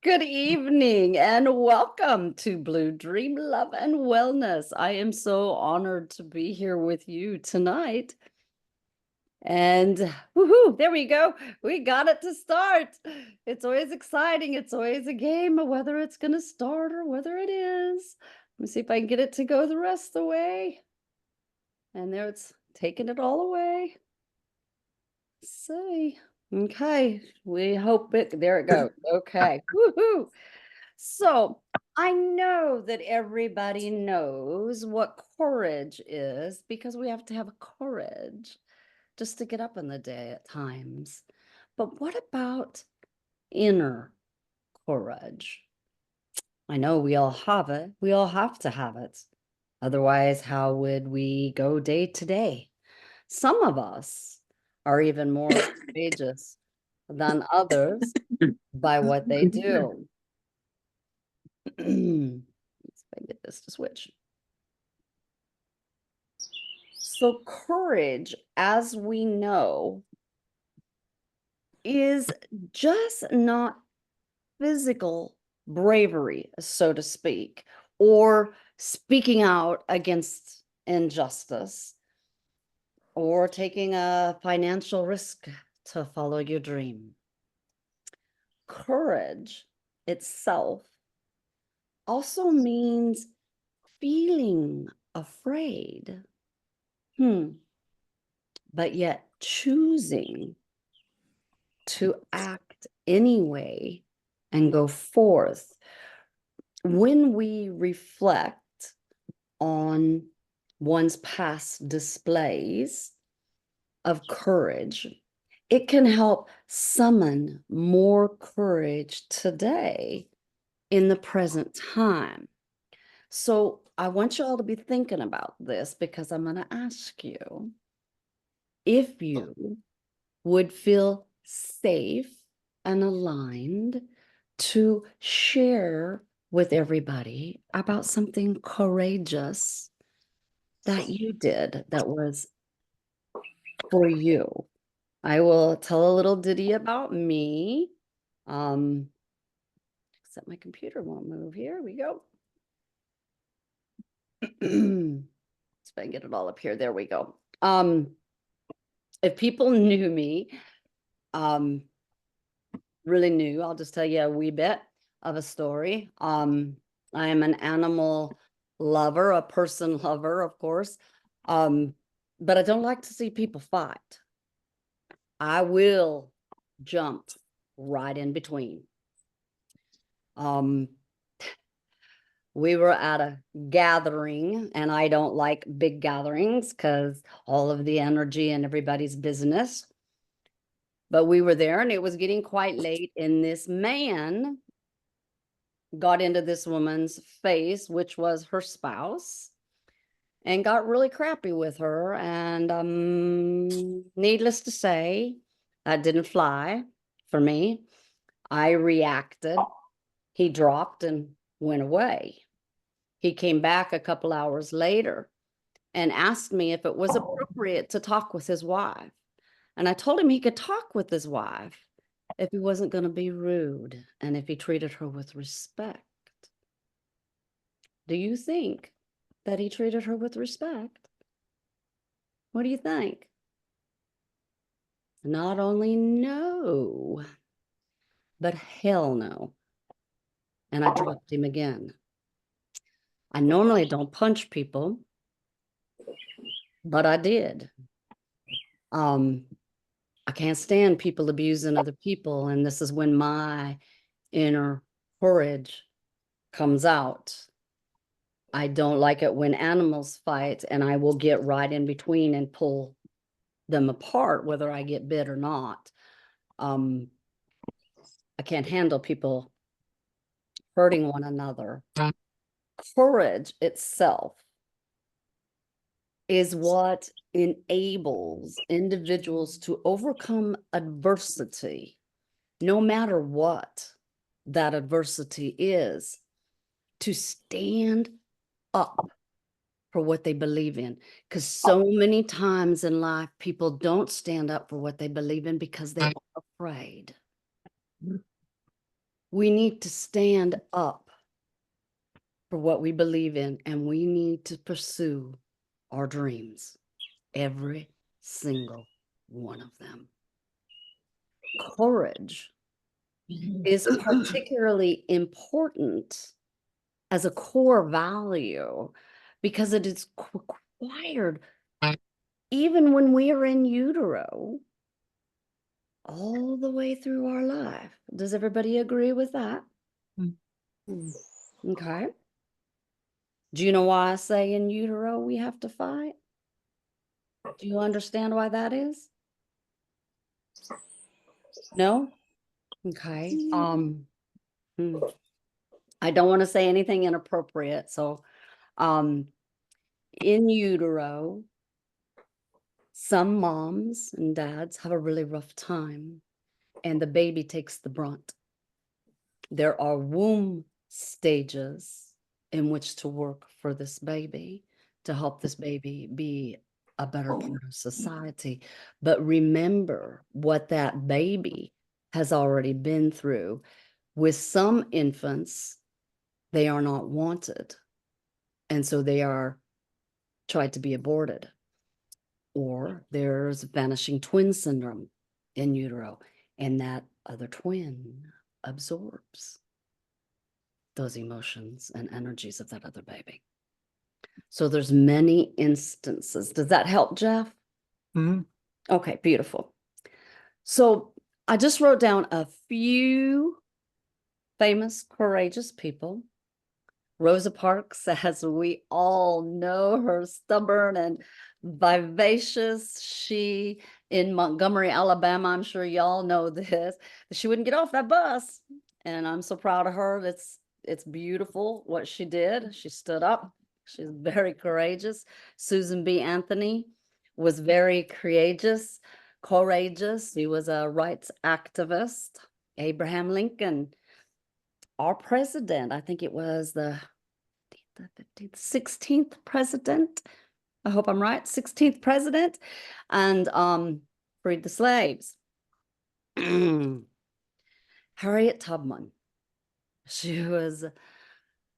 Good evening and welcome to Blue Dream Love and Wellness. I am so honored to be here with you tonight. And woohoo, there we go. We got it to start. It's always exciting. It's always a game of whether it's going to start or whether it is. Let me see if I can get it to go the rest of the way. And there it's taking it all away. See. Okay. We hope it, there it goes. Okay. Woohoo. So I know that everybody knows what courage is because we have to have courage just to get up in the day at times. But what about inner courage? I know we all have it. We all have to have it. Otherwise, how would we go day to day? Some of us are even more courageous than others by what they do. Let's see if I get this to switch. So courage, as we know, is just not physical bravery, so to speak, or speaking out against injustice, or taking a financial risk to follow your dream. Courage itself also means feeling afraid, but yet choosing to act anyway and go forth. When we reflect on one's past displays of courage, it can help summon more courage today in the present time. So I want you all to be thinking about this because I'm going to ask you if you would feel safe and aligned to share with everybody about something courageous that you did that was for you. I will tell a little ditty about me. Except my computer won't move. Here we go. Let's try and get it all up here. There we go. If people knew me, really knew, I'll just tell you a wee bit of a story. I am an animal lover, a person lover, of course. But I don't like to see people fight. I will jump right in between. We were at a gathering, and I don't like big gatherings because all of the energy and everybody's business. But we were there, and it was getting quite late, and this man got into this woman's face, which was her spouse, and got really crappy with her. And needless to say, that didn't fly for me. I reacted. He dropped and went away. He came back a couple hours later and asked me if it was appropriate to talk with his wife. And I told him he could talk with his wife if he wasn't going to be rude and if he treated her with respect. Do you think that he treated her with respect? What do you think? Not only no, but hell no. And I dropped him again. I normally don't punch people, but I did. I can't stand people abusing other people, and this is when my inner courage comes out. I don't like it when animals fight, and I will get right in between and pull them apart, whether I get bit or not. I can't handle people hurting one another. Courage itself is what enables individuals to overcome adversity, no matter what that adversity is, to stand up for what they believe in. Because so many times in life, people don't stand up for what they believe in because they're afraid. We need to stand up for what we believe in, and we need to pursue our dreams, every single one of them. Courage is particularly important as a core value because it is required even when we are in utero all the way through our life. Does everybody agree with that? Okay. Do you know why I say in utero we have to fight? Do you understand why that is? No? Okay. I don't want to say anything inappropriate. So, in utero, some moms and dads have a really rough time, and the baby takes the brunt. There are womb stages in which to work for this baby to help this baby be a better part of society. But remember what that baby has already been through. With some infants, they are not wanted, and so they are tried to be aborted. Or there's vanishing twin syndrome in utero, and that other twin absorbs those emotions and energies of that other baby. So there's many instances. Does that help, Jeff? Mm-hmm. Okay, beautiful. So I just wrote down a few famous, courageous people. Rosa Parks, as we all know, her stubborn and vivacious. She, in Montgomery, Alabama, I'm sure y'all know this, she wouldn't get off that bus. And I'm so proud of her. It's beautiful what she did. She stood up. She's very courageous. Susan B. Anthony was very courageous. He was a rights activist. Abraham Lincoln, our president, I think it was the 15th, 16th president. I hope I'm right. 16th president, and freed the slaves. Harriet Tubman. She was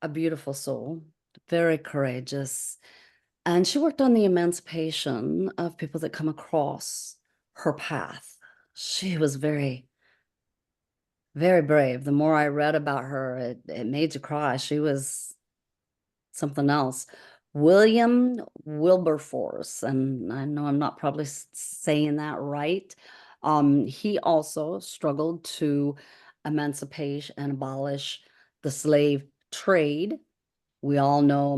a beautiful soul, very courageous, and she worked on the emancipation of people that come across her path. She was very, very brave. The more I read about her, it made you cry. She was something else. William Wilberforce, and I know I'm not probably saying that right. He also struggled to emancipate and abolish the slave trade. We all know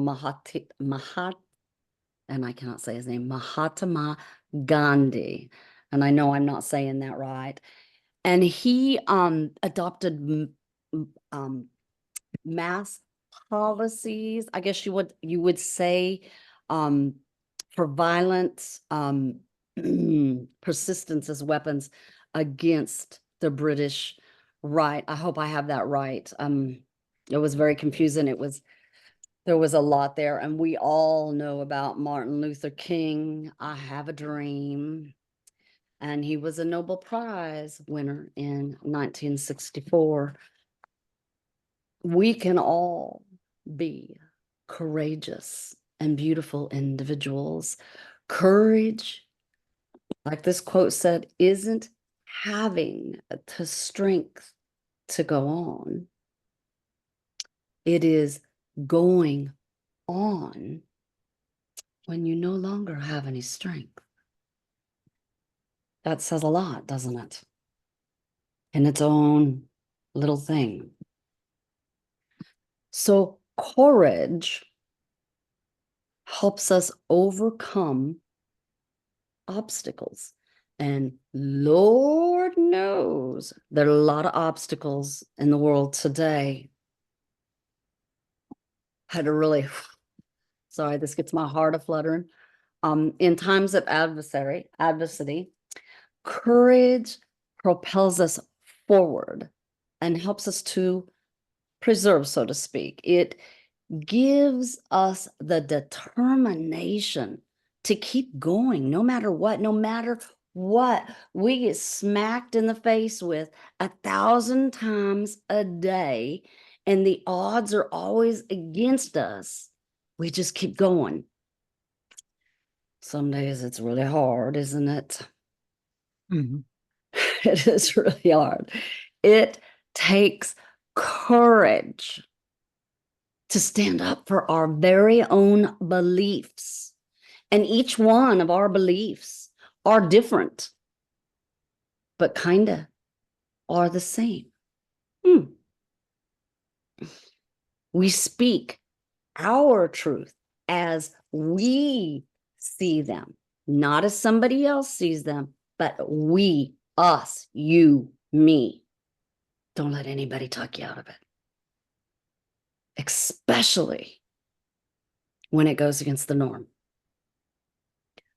and I cannot say his name, Mahatma Gandhi. And I know I'm not saying that right. And he adopted mass policies, I guess you would say, for violent persistence as weapons against the British right. I hope I have that right. It was very confusing. There was a lot there, and we all know about Martin Luther King. I have a dream. And he was a Nobel Prize winner in 1964. We can all be courageous and beautiful individuals. Courage, like this quote said, isn't having the strength to go on. It is going on when you no longer have any strength. That says a lot, doesn't it? In its own little thing. So courage helps us overcome obstacles. And Lord knows there are a lot of obstacles in the world today. Had to really, sorry, this gets my heart a fluttering. In times of adversity, courage propels us forward and helps us to preserve, so to speak. It gives us the determination to keep going no matter what, no matter what we get smacked in the face with 1,000 times a day, and the odds are always against us. We just keep going. Some days it's really hard, isn't it? Mm-hmm. It is really hard. It takes courage to stand up for our very own beliefs. And each one of our beliefs are different, but kind of are the same. We speak our truth as we see them, not as somebody else sees them, but we, us, you, me. Don't let anybody talk you out of it, especially when it goes against the norm.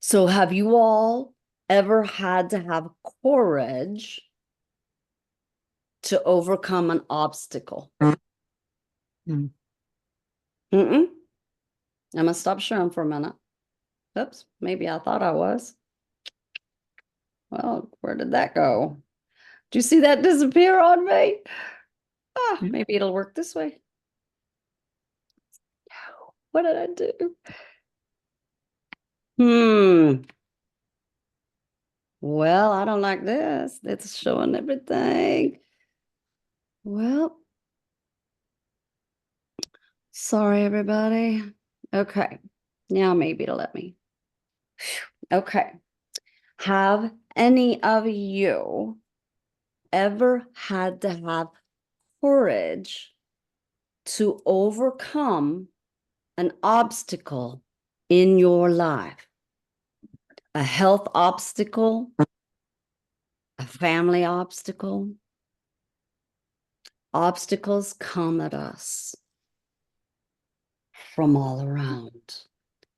So, have you all ever had to have courage to overcome an obstacle? Mm-hmm. I'm gonna stop sharing for a minute. Oops, maybe I thought I was. Well, where did that go? Do you see that disappear on me? Ah, maybe it'll work this way. What did I do? Well, I don't like this. It's showing everything. Well, sorry, everybody. Okay. Now maybe it'll let me. Okay. Have any of you ever had to have courage to overcome an obstacle in your life? A health obstacle, a family obstacle. Obstacles come at us from all around,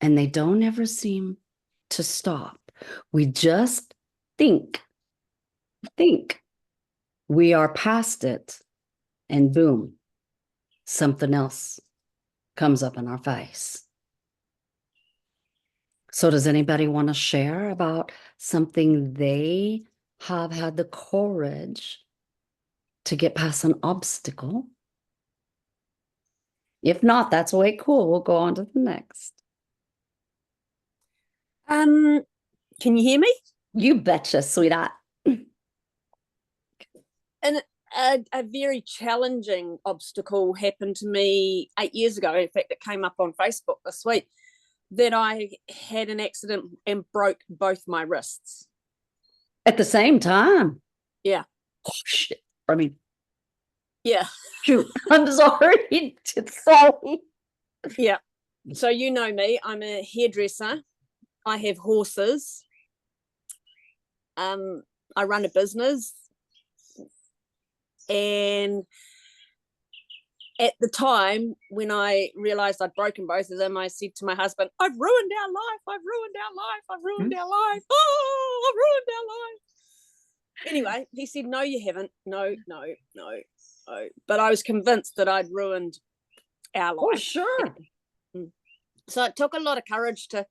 and they don't ever seem to stop. We just think we are past it, and boom, something else comes up in our face. So does anybody want to share about something they have had the courage to get past an obstacle? If not, that's way cool. We'll go on to the next. Can you hear me? You betcha, sweetheart. And a very challenging obstacle happened to me 8 years ago. In fact, it came up on Facebook this week that I had an accident and broke both my wrists. At the same time? Yeah. Oh, shit. I mean, yeah. Shoot. I'm sorry. Sorry. Yeah. So you know me. I'm a hairdresser. I have horses. I run a business. And at the time when I realized I'd broken both of them, I said to my husband, I've ruined our life. I've ruined our life. I've ruined our life. Oh, I've ruined our life. Anyway, he said, no, you haven't. No. But I was convinced that I'd ruined our life. Oh, sure. So it took a lot of courage to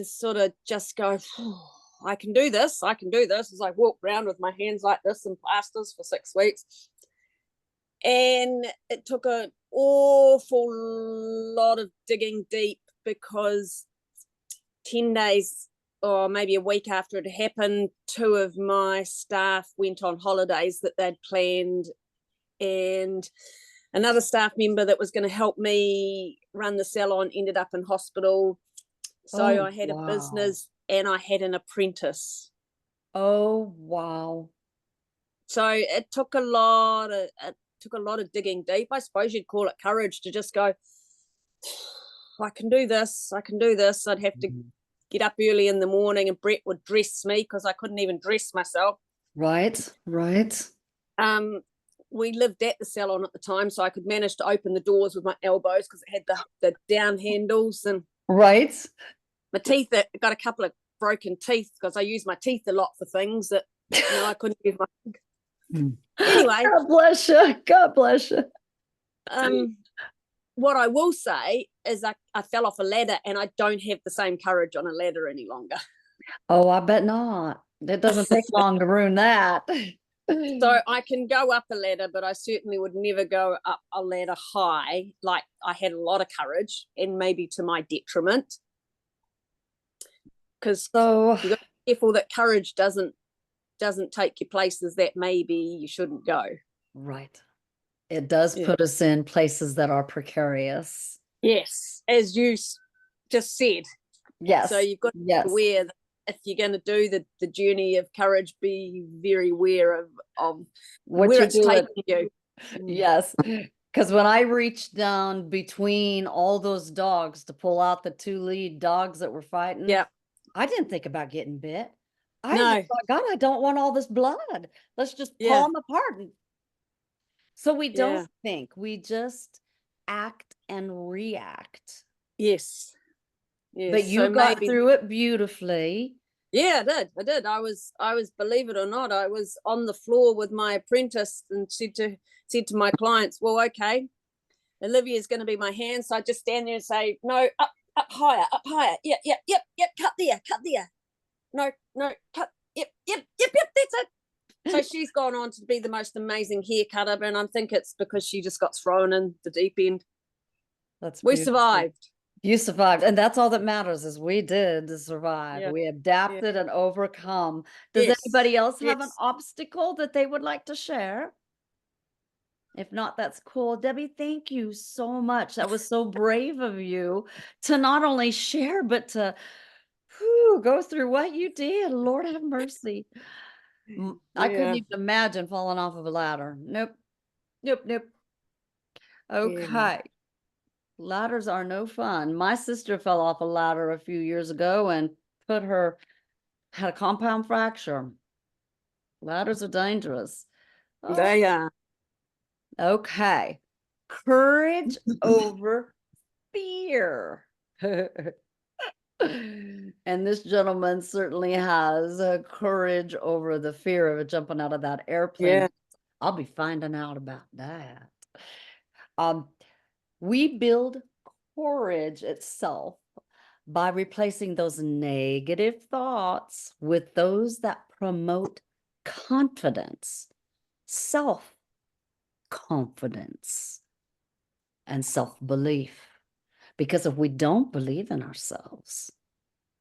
sort of just go, I can do this. I can do this. As I walked around with my hands like this in plasters for 6 weeks. And it took an awful lot of digging deep, because 10 days or maybe a week after it happened, 2 of my staff went on holidays that they'd planned, and another staff member that was going to help me run the salon ended up in hospital. So I had a business and I had an apprentice. Oh, wow. So it took a lot of digging deep. I suppose you'd call it courage to just go, I can do this. I can do this. I'd have to get up early in the morning and Brett would dress me because I couldn't even dress myself. Right. We lived at the salon at the time, so I could manage to open the doors with my elbows because it had the down handles. And right. My teeth, got a couple of broken teeth because I use my teeth a lot for things that I couldn't use my. Anyway, God bless you. God bless you. What I will say is I fell off a ladder and I don't have the same courage on a ladder any longer. Oh, I bet not. It doesn't take long to ruin that. So I can go up a ladder, but I certainly would never go up a ladder high. Like I had a lot of courage, and maybe to my detriment, because So, you've got to be careful that courage doesn't take you places that maybe you shouldn't go. right. It does Yeah. put us in places that are precarious. Yes, as you just said. Yes. So you've got to yes. be aware that if you're going to do the journey of courage, be very aware of What where you're it's doing. taking you. Yes. Because when I reached down between all those dogs to pull out the 2 lead dogs that were fighting, Yeah. I didn't think about getting bit. I No. just thought, God, I don't want all this blood. Let's just pull Yeah. them apart. So we don't Yeah. think, we just act and react. Yes. Yes. But you So got maybe. through it beautifully. Yeah, I did. I was, believe it or not, I was on the floor with my apprentice and said to my clients, well, okay, Olivia's going to be my hand. So I just stand there and say, no, up higher, up higher. Yep, yep, yep, yep, cut there. No, cut. Yep, that's it. So she's gone on to be the most amazing hair cutter, and I think it's because she just got thrown in the deep end. We Beautiful. survived. You survived. And that's all that matters is we did survive. Yeah. We adapted and overcome. Does Yes. anybody else have an Yes. obstacle that they would like to share? If not, that's cool. Debbie, thank you so much. That was so brave of you to not only share, but to go through what you did. Lord have mercy. I couldn't Yeah. even imagine falling off of a ladder. Nope. Yeah. Okay. Ladders are no fun. My sister fell off a ladder a few years ago and had a compound fracture. Ladders are dangerous. Oh, They are. okay. Courage over fear. And this gentleman certainly has courage over the fear of jumping out of that airplane. Yeah. I'll be finding out about that. We build courage itself by replacing those negative thoughts with those that promote confidence, self-confidence, and self-belief. Because if we don't believe in ourselves,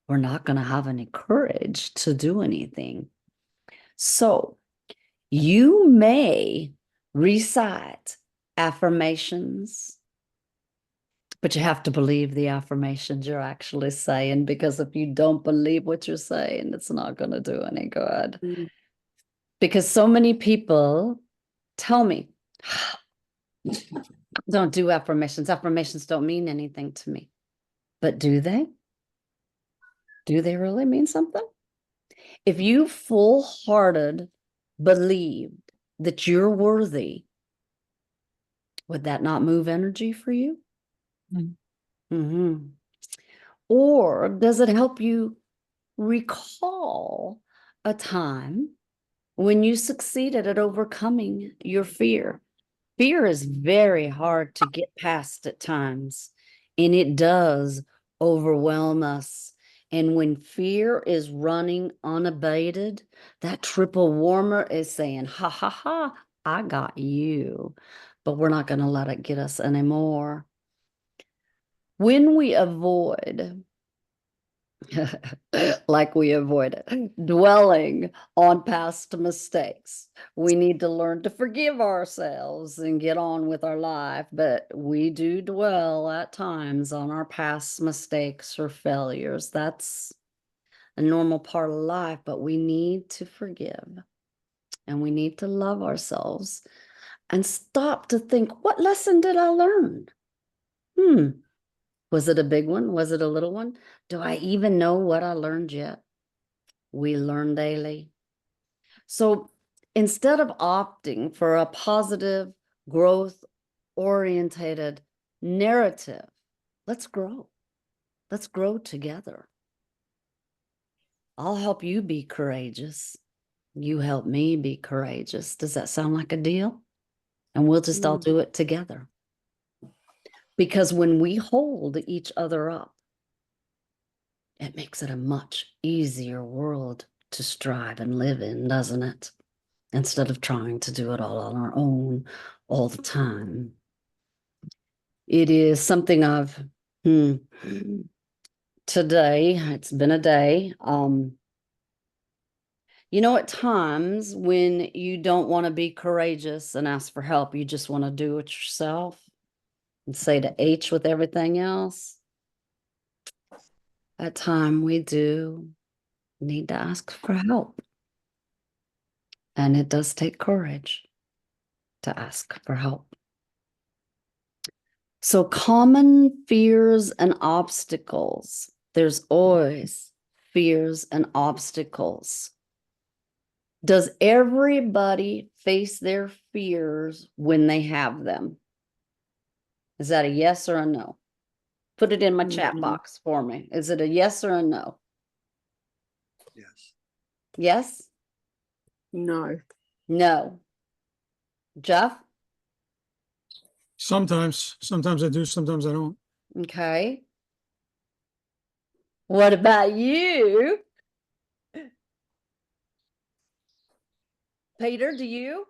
we're not going to have any courage to do anything. So you may recite affirmations, but you have to believe the affirmations you're actually saying, because if you don't believe what you're saying, it's not going to do any good. Mm. Because so many people tell me, don't do affirmations. Affirmations don't mean anything to me. But do they? Do they really mean something? If you full-hearted believed that you're worthy, would that not move energy for you? Mm. Mm-hmm. Or does it help you recall a time when you succeeded at overcoming your fear? Fear is very hard to get past at times, and it does overwhelm us. And when fear is running unabated, that triple warmer is saying, ha, ha, ha, I got you. But we're not going to let it get us anymore. When we avoid like we avoid it, dwelling on past mistakes. We need to learn to forgive ourselves and get on with our life, but we do dwell at times on our past mistakes or failures. That's a normal part of life, but we need to forgive and we need to love ourselves and stop to think, what lesson did I learn? Was it a big one? Was it a little one? Do I even know what I learned yet? We learn daily. So instead of opting for a positive, growth orientated narrative, let's grow. Let's grow together. I'll help you be courageous. You help me be courageous. Does that sound like a deal? And we'll just all do it together. Because when we hold each other up, it makes it a much easier world to strive and live in, doesn't it? Instead of trying to do it all on our own all the time. It is something of today, it's been a day. At times when you don't want to be courageous and ask for help, you just want to do it yourself and say to H with everything else. At time we do need to ask for help. And it does take courage to ask for help. So common fears and obstacles. There's always fears and obstacles. Does everybody face their fears when they have them? Is that a yes or a no? Put it in my chat box for me. Is it a yes or a no? Yes. Yes? No. No. Jeff? Sometimes I do, sometimes I don't. Okay. What about you? Peter, do you?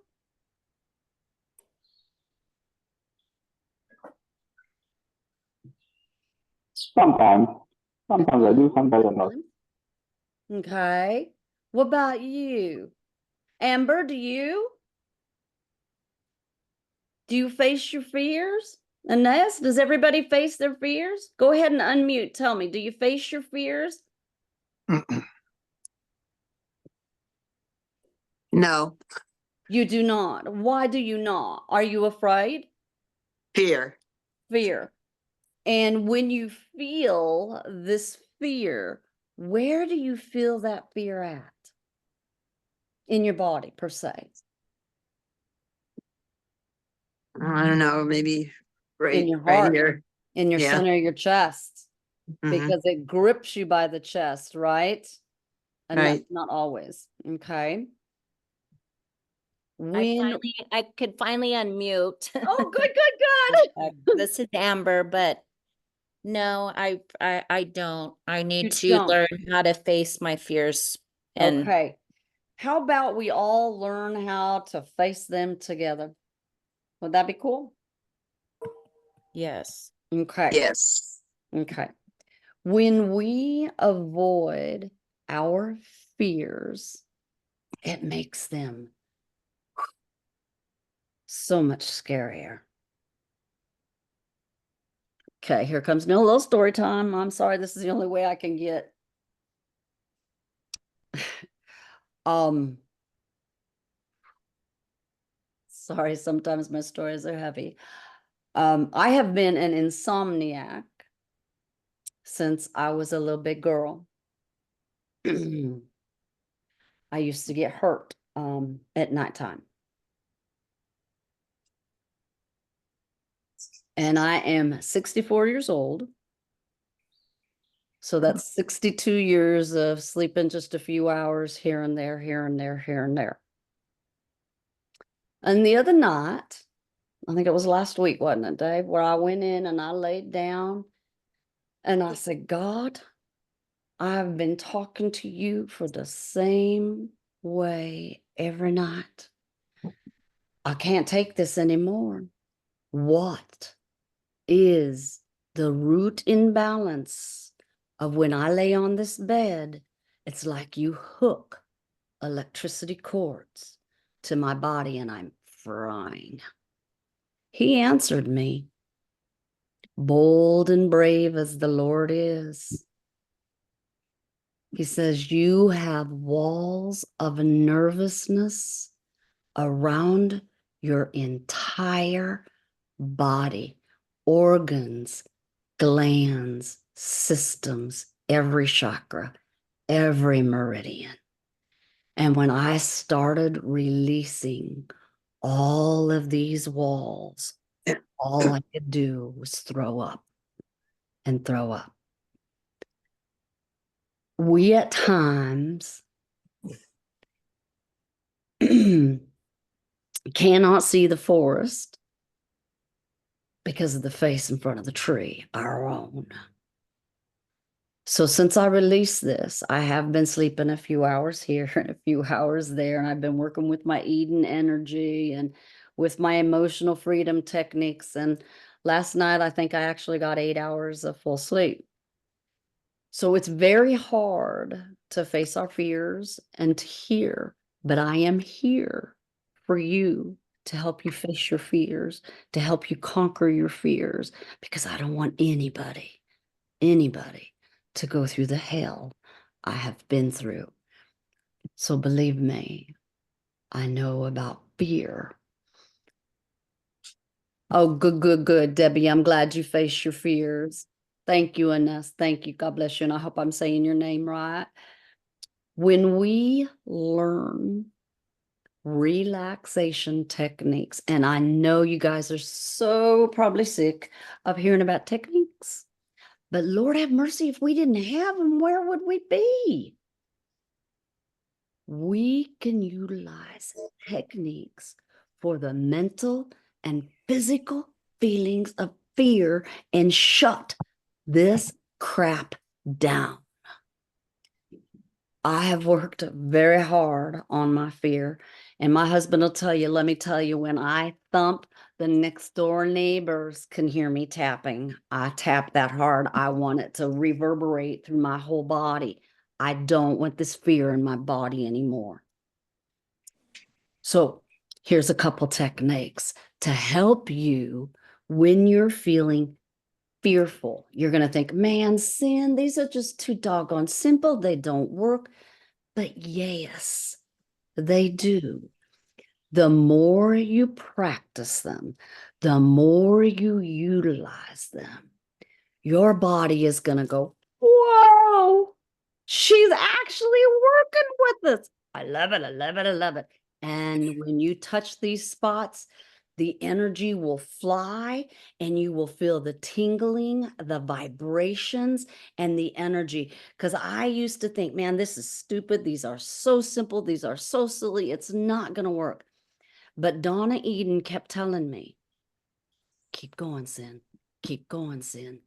Sometimes. Sometimes I do, sometimes I don't. Okay. What about you? Amber, do you? Do you face your fears? Inez, does everybody face their fears? Go ahead and unmute. Tell me, do you face your fears? No, You do not. Why do you not? Are you afraid? fear. Fear. And when you feel this fear, where do you feel that fear at? In your body, per se. I don't know, maybe In your right heart, here. in your Yeah. center of your chest, Mhm. because it grips you by the chest, right? And Right. that's not always. Okay. I could finally unmute. Oh, good. This is Amber, but no, I don't. I need You to don't. learn how to face my fears. And Okay. How about we all learn how to face them together? Would that be cool? yes. Okay. Yes. Okay. When we avoid our fears, it makes them so much scarier. Okay, here comes a little story time. I'm sorry, this is the only way I can get. Sorry, sometimes my stories are heavy. I have been an insomniac since I was a little big girl. I used to get hurt at nighttime. And I am 64 years old. So that's 62 years of sleeping just a few hours here and there, here and there, here and there. And the other night, I think it was last week, wasn't it, Dave, where I went in and I laid down and I said, God, I've been talking to you for the same way every night. I can't take this anymore. What is the root imbalance of when I lay on this bed? It's like you hook electricity cords to my body and I'm frying. He answered me, bold and brave as the Lord is. He says, you have walls of nervousness around your entire body, organs, glands, systems, every chakra, every meridian. And when I started releasing all of these walls, all I could do was throw up and throw up. We at times cannot see the forest because of the face in front of the tree, our own. So since I released this, I have been sleeping a few hours here and a few hours there, and I've been working with my Eden energy and with my emotional freedom techniques. And last night, I think I actually got 8 hours of full sleep. So it's very hard to face our fears and to hear, but I am here for you to help you face your fears, to help you conquer your fears, because I don't want anybody to go through the hell I have been through. So believe me, I know about fear. Oh, good, Debbie. I'm glad you faced your fears. Thank you, Ines. Thank you. God bless you. And I hope I'm saying your name right. When we learn relaxation techniques, and I know you guys are so probably sick of hearing about techniques, but Lord have mercy, if we didn't have them, where would we be? We can utilize techniques for the mental and physical feelings of fear and shut this crap down. I have worked very hard on my fear, and my husband will tell you, let me tell you, when I thump, the next door neighbors can hear me tapping. I tap that hard. I want it to reverberate through my whole body. I don't want this fear in my body anymore. So here's a couple techniques to help you when you're feeling fearful. You're going to think, man, Sin, these are just too doggone simple. They don't work. But yes, they do. The more you practice them, the more you utilize them, your body is going to go, whoa, she's actually working with us. I love it. I love it. I love it. And when you touch these spots, the energy will fly and you will feel the tingling, the vibrations, and the energy. Because I used to think, man, this is stupid. These are so simple. These are so silly. It's not going to work. But Donna Eden kept telling me, keep going, Sin. Keep going, Sin.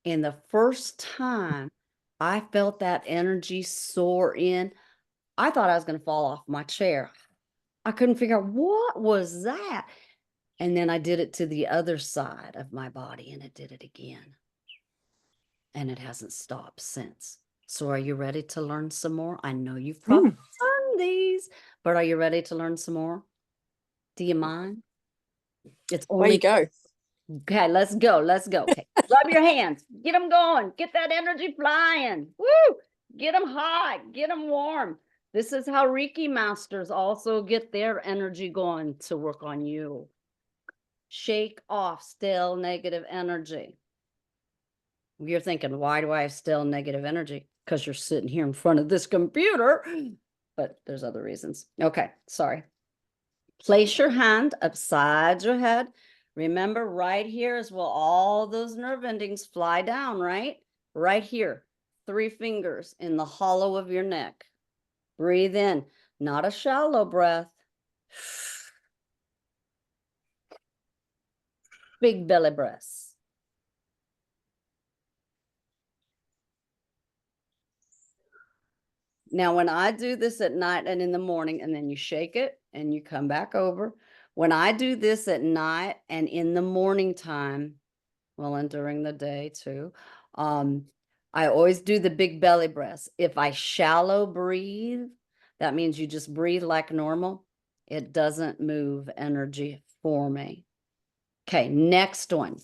And the first time I felt that energy soar in, I thought I was going to fall off my chair. I couldn't figure out what was that. And then I did it to the other side of my body and it did it again. And it hasn't stopped since. So are you ready to learn some more? I know you've probably done these, but are you ready to learn some more? Do you mind? It's Way you only go. okay. Let's go. Let's go. Okay. Rub your hands. Get them going. Get that energy flying. Woo! Get them hot. Get them warm. This is how Reiki masters also get their energy going to work on you. Shake off still negative energy. You're thinking, why do I have still negative energy? Because you're sitting here in front of this computer. But there's other reasons. Okay, sorry. Place your hand upside your head. Remember, right here is where all those nerve endings fly down, right? Right here. 3 fingers in the hollow of your neck. Breathe in, not a shallow breath. Big belly breaths. Now, when I do this at night and in the morning, and then you shake it and you come back over. When I do this at night and in the morning time, well, and during the day too, I always do the big belly breaths. If I shallow breathe, that means you just breathe like normal. It doesn't move energy for me. Okay, next one.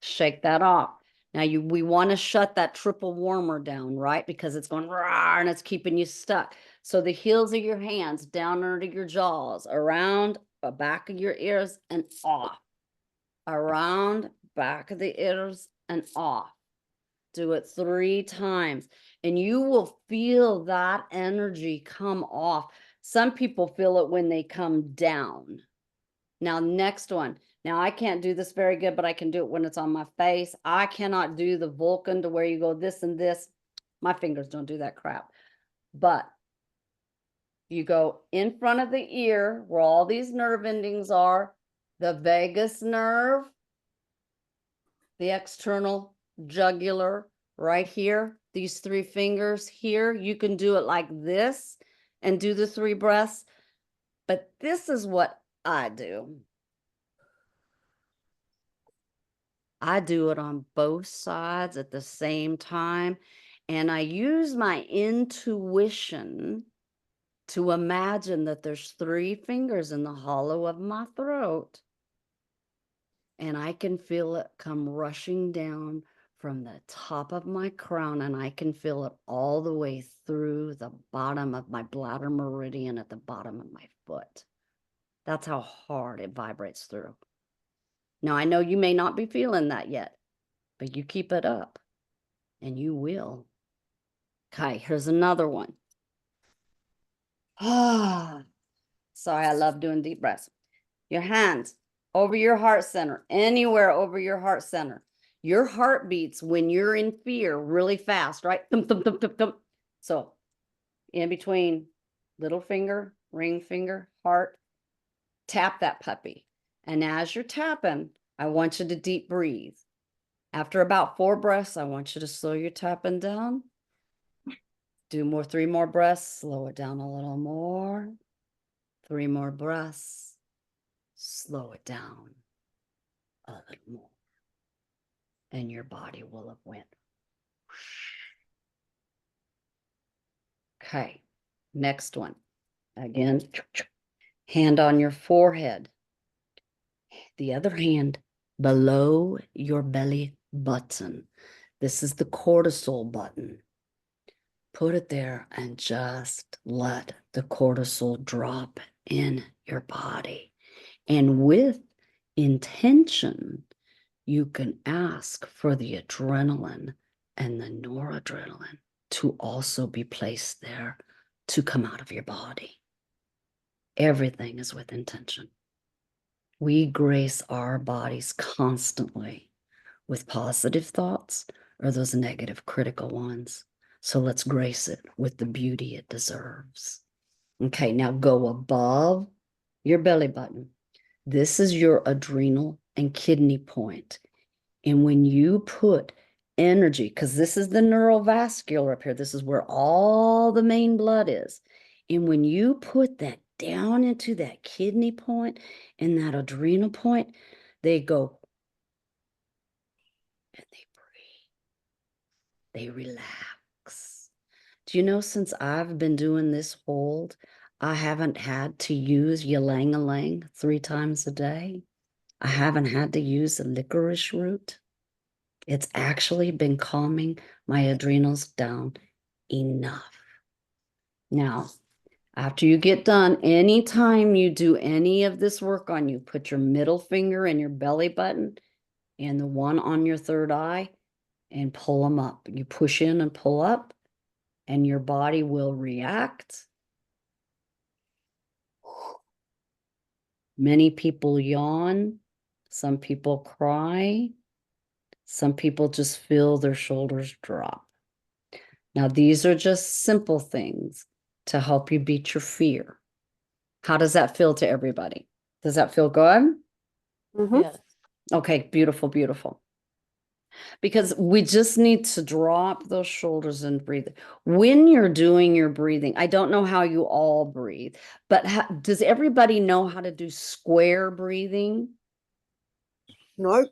Shake that off. Now we want to shut that triple warmer down, right? Because it's going rah and it's keeping you stuck. So the heels of your hands down under your jaws, around the back of your ears and off. Around back of the ears and off. Do it 3 times and you will feel that energy come off. Some people feel it when they come down. Now, next one. Now, I can't do this very good, but I can do it when it's on my face. I cannot do the Vulcan to where you go this and this. My fingers don't do that crap. But you go in front of the ear where all these nerve endings are, the vagus nerve, the external jugular right here, these 3 fingers here, you can do it like this and do the 3 breaths. But this is what I do. I do it on both sides at the same time. And I use my intuition to imagine that there's 3 fingers in the hollow of my throat. And I can feel it come rushing down from the top of my crown, and I can feel it all the way through the bottom of my bladder meridian at the bottom of my foot. That's how hard it vibrates through. Now, I know you may not be feeling that yet, but you keep it up and you will. Okay, here's another one. Ah, sorry, I love doing deep breaths. Your hands over your heart center, anywhere over your heart center. Your heart beats when you're in fear really fast, right? Thump, thump, thump, thump, thump. So in between little finger, ring finger, heart, tap that puppy. And as you're tapping, I want you to deep breathe. After about 4 breaths, I want you to slow your tapping down. Do 3 more breaths, slow it down a little more. 3 more breaths, slow it down a little more. And your body will have went. Okay, next one. Again, hand on your forehead. The other hand below your belly button. This is the cortisol button. Put it there and just let the cortisol drop in your body. And with intention, you can ask for the adrenaline and the noradrenaline to also be placed there to come out of your body. Everything is with intention. We grace our bodies constantly with positive thoughts or those negative, critical ones. So let's grace it with the beauty it deserves. Okay, now go above your belly button. This is your adrenal and kidney point. And when you put energy, because this is the neurovascular up here, this is where all the main blood is. And when you put that down into that kidney point and that adrenal point, they go and they breathe. They relax. Do you know, since I've been doing this hold, I haven't had to use ylang-ylang 3 times a day. I haven't had to use the licorice root. It's actually been calming my adrenals down enough. Now, after you get done, anytime you do any of this work on you, put your middle finger in your belly button and the one on your third eye and pull them up. You push in and pull up, and your body will react. Many people yawn. Some people cry. Some people just feel their shoulders drop. Now, these are just simple things to help you beat your fear. How does that feel to everybody? Does that feel good? Mhm. Yes. Okay, beautiful, beautiful. Because we just need to drop those shoulders and breathe. When you're doing your breathing, I don't know how you all breathe, but does everybody know how to do square breathing? No.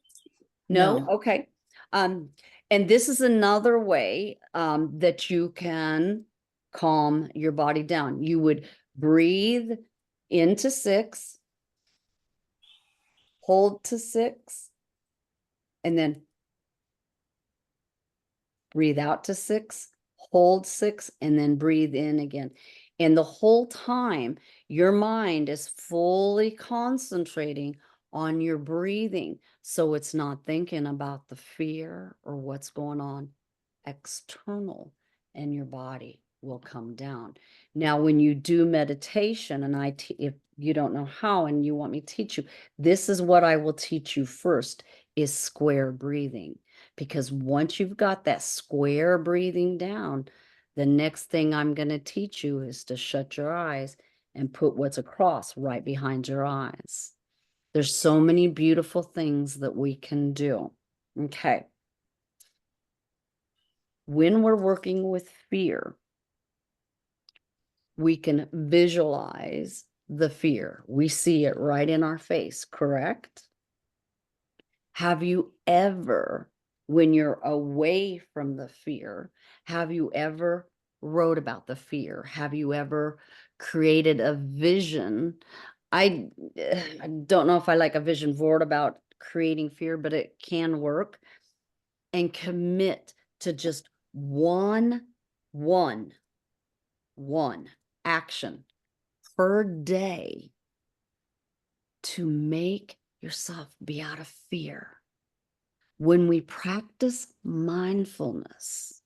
No? No. Okay. And this is another way that you can calm your body down. You would breathe into 6, hold to 6, and then breathe out to 6, hold 6, and then breathe in again. And the whole time, your mind is fully concentrating on your breathing. So it's not thinking about the fear or what's going on external, and your body will come down. Now, when you do meditation, and if you don't know how and you want me to teach you, this is what I will teach you first, is square breathing. Because once you've got that square breathing down, the next thing I'm going to teach you is to shut your eyes and put what's across right behind your eyes. There's so many beautiful things that we can do. Okay. When we're working with fear, we can visualize the fear. We see it right in our face, correct? Have you ever, when you're away from the fear, have you ever wrote about the fear? Have you ever created a vision? I don't know if I like a vision board about creating fear, but it can work. And commit to just one action per day to make yourself be out of fear. When we practice mindfulness,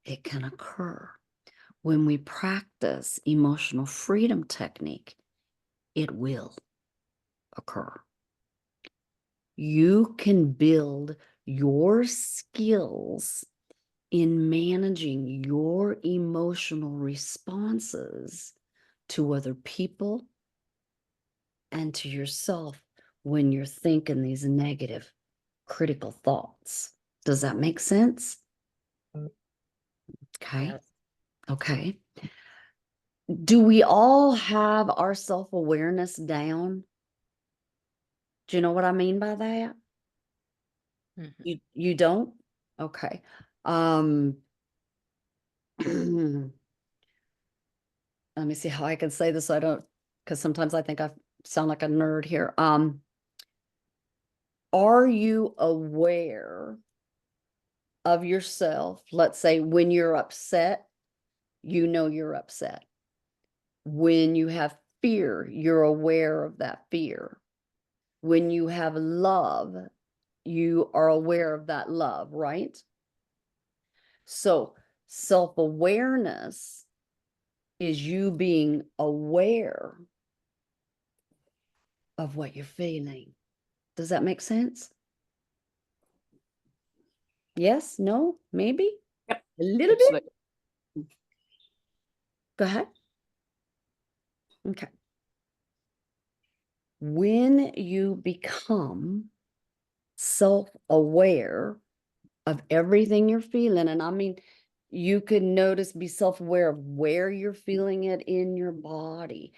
it can occur. When we practice emotional freedom technique, it will occur. You can build your skills in managing your emotional responses to other people and to yourself when you're thinking these negative, critical thoughts. Does that make sense? Okay. Yes. Okay. Do we all have our self-awareness down? Do you know what I mean by that? Mhm. You don't? Okay. Let me see how I can say this so I don't, because sometimes I think I sound like a nerd here. Are you aware of yourself? Let's say when you're upset, you know you're upset. When you have fear, you're aware of that fear. When you have love, you are aware of that love, right? So self-awareness is you being aware of what you're feeling. Does that make sense? Yes? No? Maybe? Yep, A little bit? absolutely. Go ahead. Okay. When you become self-aware of everything you're feeling, and I mean, you can notice, be self-aware of where you're feeling it in your body.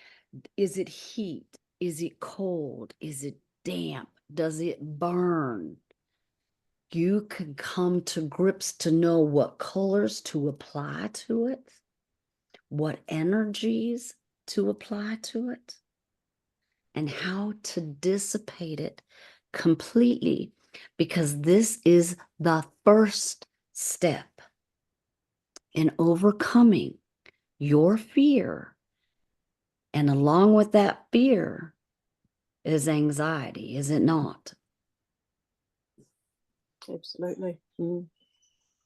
Is it heat? Is it cold? Is it damp? Does it burn? You can come to grips to know what colors to apply to it, what energies to apply to it, and how to dissipate it completely, because this is the first step in overcoming your fear. And along with that fear is anxiety, is it not? Absolutely.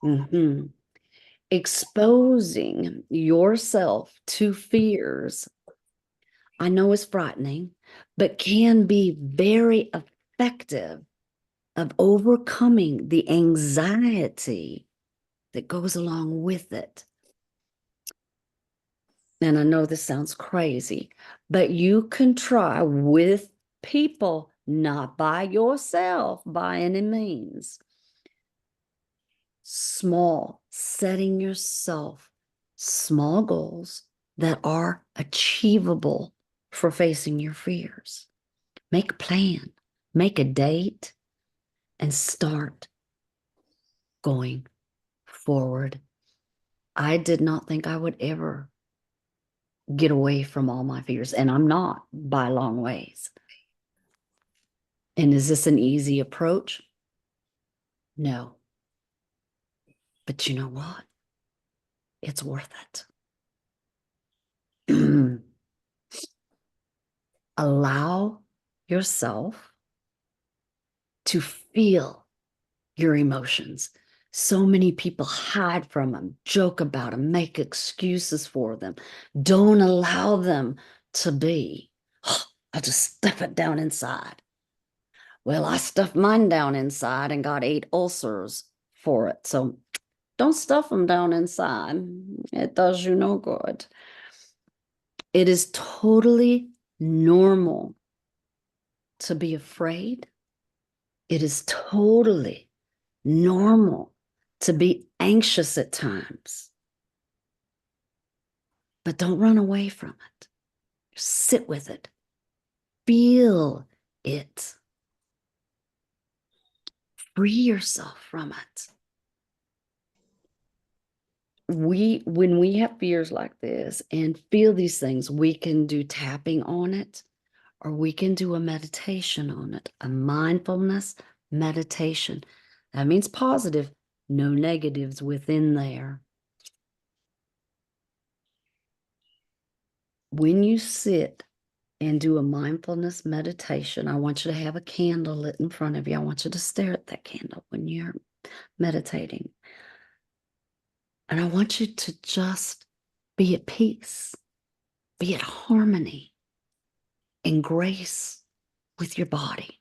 Mm-hmm. Exposing yourself to fears, I know is frightening, but can be very effective of overcoming the anxiety that goes along with it. And I know this sounds crazy, but you can try with people, not by yourself by any means. Setting yourself small goals that are achievable for facing your fears. Make a plan, make a date, and start going forward. I did not think I would ever get away from all my fears, and I'm not by long ways. And is this an easy approach? No. But you know what? It's worth it. Allow yourself to feel your emotions. So many people hide from them, joke about them, make excuses for them. Don't allow them to be. Oh, I'll just stuff it down inside. Well, I stuffed mine down inside and got 8 ulcers for it. So don't stuff them down inside. It does you no good. It is totally normal to be afraid. It is totally normal to be anxious at times. But don't run away from it. Sit with it. Feel it. Free yourself from it. When we have fears like this and feel these things, we can do tapping on it, or we can do a meditation on it, a mindfulness meditation. That means positive, no negatives within there. When you sit and do a mindfulness meditation, I want you to have a candle lit in front of you. I want you to stare at that candle when you're meditating. And I want you to just be at peace, be at harmony and grace with your body.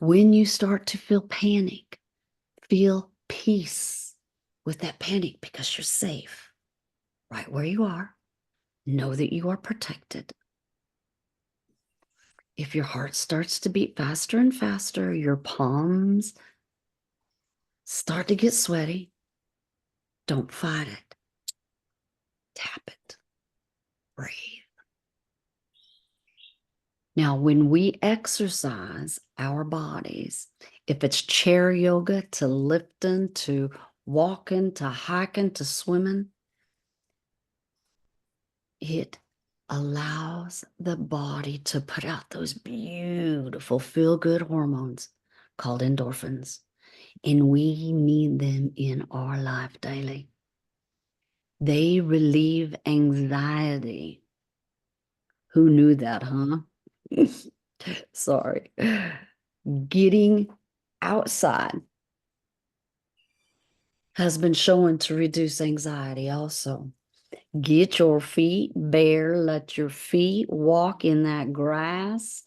When you start to feel panic, feel peace with that panic because you're safe right where you are. Know that you are protected. If your heart starts to beat faster and faster, your palms start to get sweaty, don't fight it. Tap it. Breathe. Now, when we exercise our bodies, if it's chair yoga to lifting, to walking, to hiking, to swimming, it allows the body to put out those beautiful feel-good hormones called endorphins. And we need them in our life daily. They relieve anxiety. Who knew that, huh? Sorry. Getting outside has been shown to reduce anxiety also. Get your feet bare, let your feet walk in that grass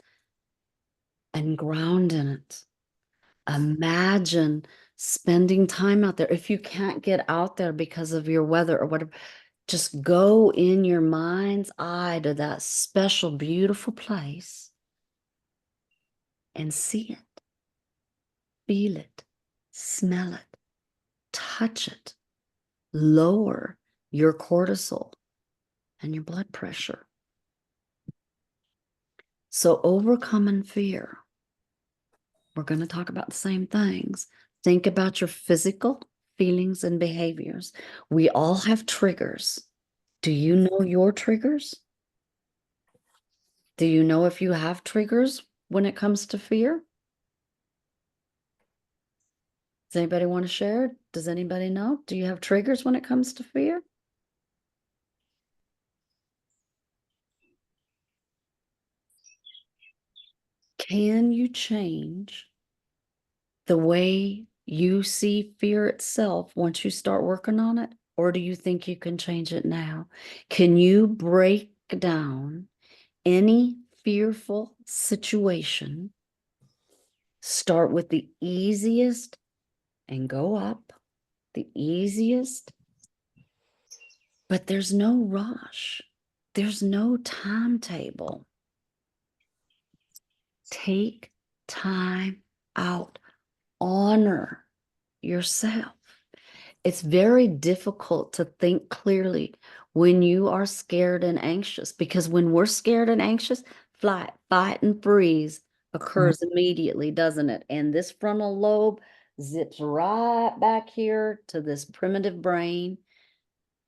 and ground in it. Imagine spending time out there. If you can't get out there because of your weather or whatever, just go in your mind's eye to that special, beautiful place and see it, feel it, smell it, touch it, lower your cortisol and your blood pressure. So overcoming fear, we're going to talk about the same things. Think about your physical feelings and behaviors. We all have triggers. Do you know your triggers? Do you know if you have triggers when it comes to fear? Does anybody want to share? Does anybody know? Do you have triggers when it comes to fear? Can you change the way you see fear itself once you start working on it? Or do you think you can change it now? Can you break down any fearful situation? Start with the easiest and go up, the easiest. But there's no rush. There's no timetable. Take time out. Honor yourself. It's very difficult to think clearly when you are scared and anxious, because when we're scared and anxious, flight, fight, and freeze occurs immediately, doesn't it? And this frontal lobe zips right back here to this primitive brain,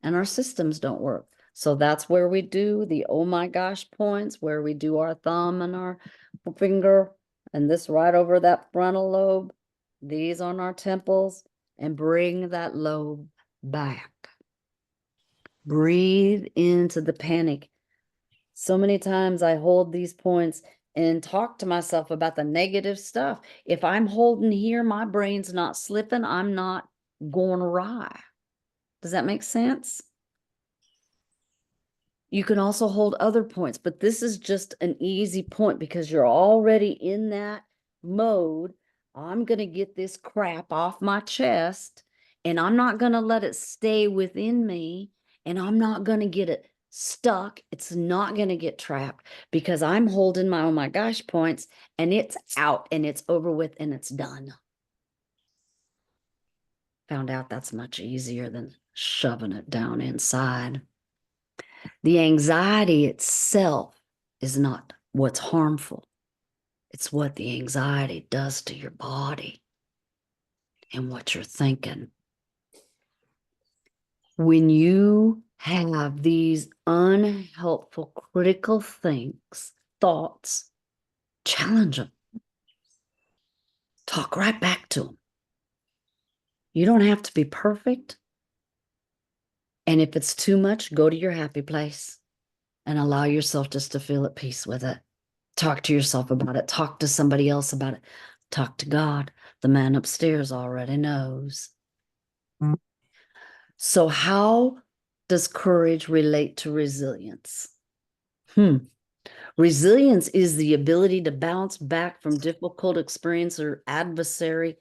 and our systems don't work. So that's where we do the oh my gosh points, where we do our thumb and our finger, and this right over that frontal lobe, these on our temples, and bring that lobe back. Breathe into the panic. So many times I hold these points and talk to myself about the negative stuff. If I'm holding here, my brain's not slipping, I'm not going awry. Does that make sense? You can also hold other points, but this is just an easy point because you're already in that mode. I'm going to get this crap off my chest, and I'm not going to let it stay within me, and I'm not going to get it stuck. It's not going to get trapped because I'm holding my oh my gosh points, and it's out and it's over with and it's done. Found out that's much easier than shoving it down inside. The anxiety itself is not what's harmful. It's what the anxiety does to your body and what you're thinking. When you have these unhelpful, critical thoughts, challenge them. Talk right back to them. You don't have to be perfect. And if it's too much, go to your happy place and allow yourself just to feel at peace with it. Talk to yourself about it. Talk to somebody else about it. Talk to God. The man upstairs already knows. So how does courage relate to resilience? Resilience is the ability to bounce back from difficult experience or adversity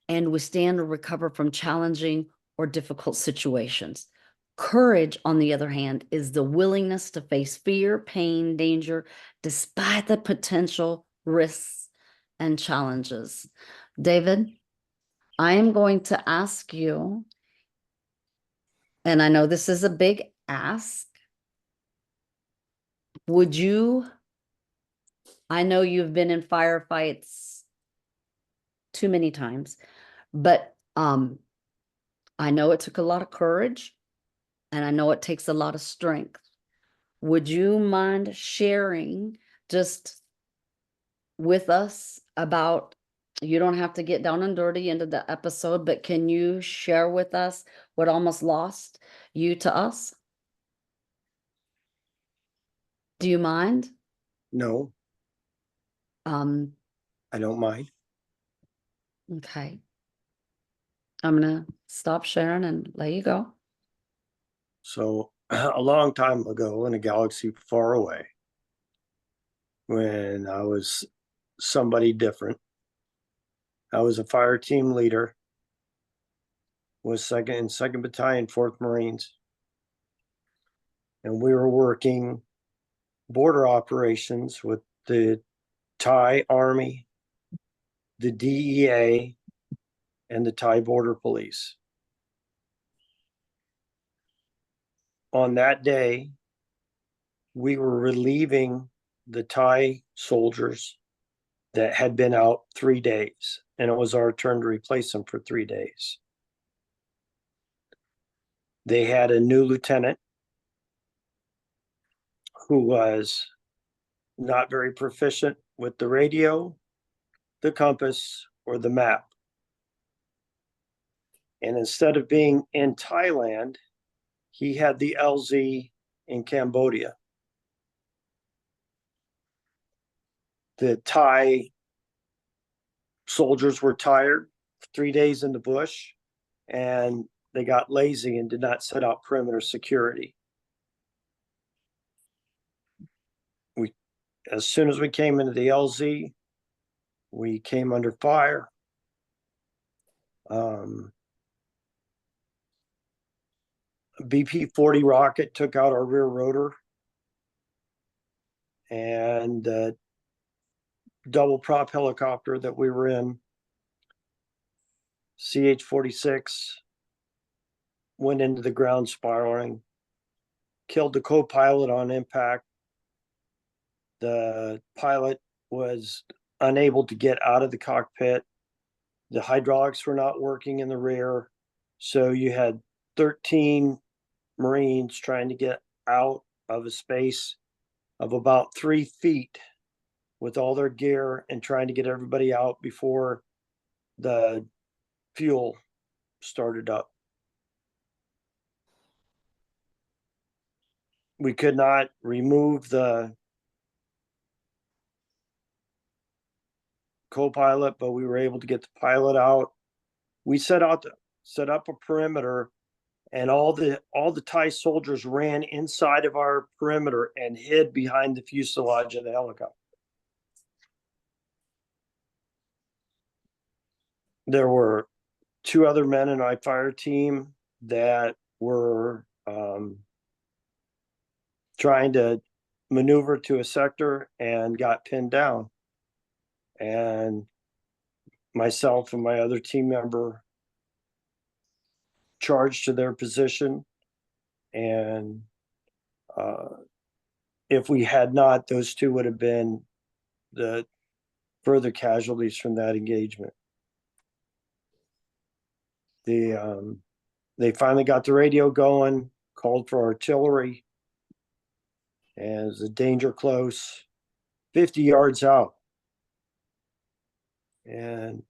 and withstand or recover from challenging or difficult situations. Courage, on the other hand, is the willingness to face fear, pain, danger, despite the potential risks and challenges. David, I am going to ask you, and I know this is a big ask. Would you, I know you've been in firefights too many times, but I know it took a lot of courage and I know it takes a lot of strength. Would you mind sharing just with us about, you don't have to get down and dirty into the episode, but can you share with us what almost lost you to us? Do you mind? No, Um, I don't mind. okay. I'm gonna stop sharing and let you go. So a long time ago in a galaxy far away, when I was somebody different, I was a fire team leader, was second battalion, 4th Marines. And we were working border operations with the Thai Army, the DEA, and the Thai Border Police. On that day, we were relieving the Thai soldiers that had been out 3 days, and it was our turn to replace them for 3 days. They had a new lieutenant who was not very proficient with the radio, the compass, or the map. And instead of being in Thailand, he had the LZ in Cambodia. The Thai soldiers were tired, 3 days in the bush, and they got lazy and did not set out perimeter security. As soon as we came into the LZ, we came under fire. BP-40 rocket took out our rear rotor, and the double prop helicopter that we were in, CH-46, went into the ground spiraling, killed the co-pilot on impact. The pilot was unable to get out of the cockpit. The hydraulics were not working in the rear. So you had 13 Marines trying to get out of a space of about 3 feet with all their gear and trying to get everybody out before the fuel started up. We could not remove the co-pilot, but we were able to get the pilot out. We set up a perimeter, and all the Thai soldiers ran inside of our perimeter and hid behind the fuselage of the helicopter. There were 2 other men in my fire team that were trying to maneuver to a sector and got pinned down. And myself and my other team member charged to their position. And if we had not, those two would have been the further casualties from that engagement. They finally got the radio going, called for artillery, and the danger close, 50 yards out. And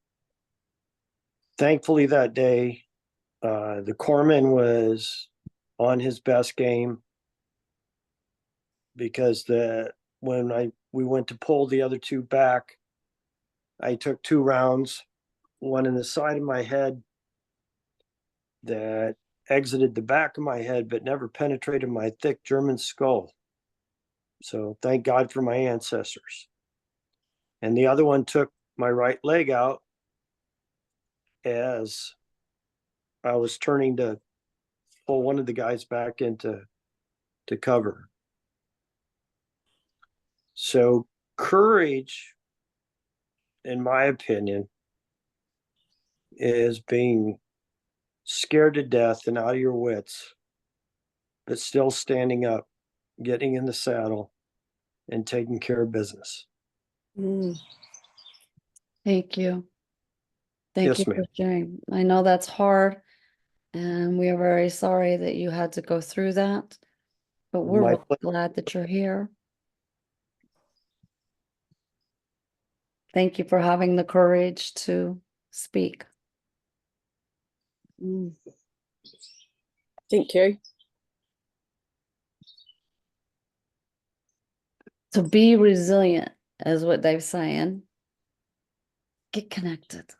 thankfully that day, the corpsman was on his best game, because when we went to pull the other two back, I took 2 rounds, one in the side of my head that exited the back of my head but never penetrated my thick German skull. So thank God for my ancestors. And the other one took my right leg out as I was turning to pull one of the guys back into cover. So courage, in my opinion, is being scared to death and out of your wits, but still standing up, getting in the saddle, and taking care of business. Mm. Thank you. Thank Yes, you for ma'am. sharing. I know that's hard, and we are very sorry that you had to go through that, but we're My really pleasure. glad that you're here. Thank you for having the courage to speak. Mm. Thank you. To be resilient is what Dave's saying. Get connected.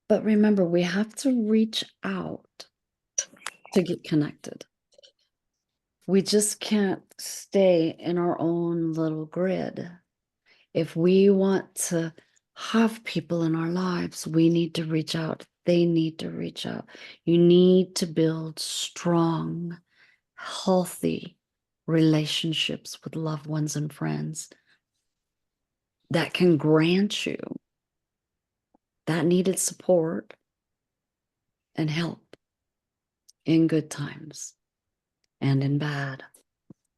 But remember, we have to reach out to get connected. We just can't stay in our own little grid. If we want to have people in our lives, we need to reach out. They need to reach out. You need to build strong, healthy relationships with loved ones and friends that can grant you that needed support and help in good times and in bad,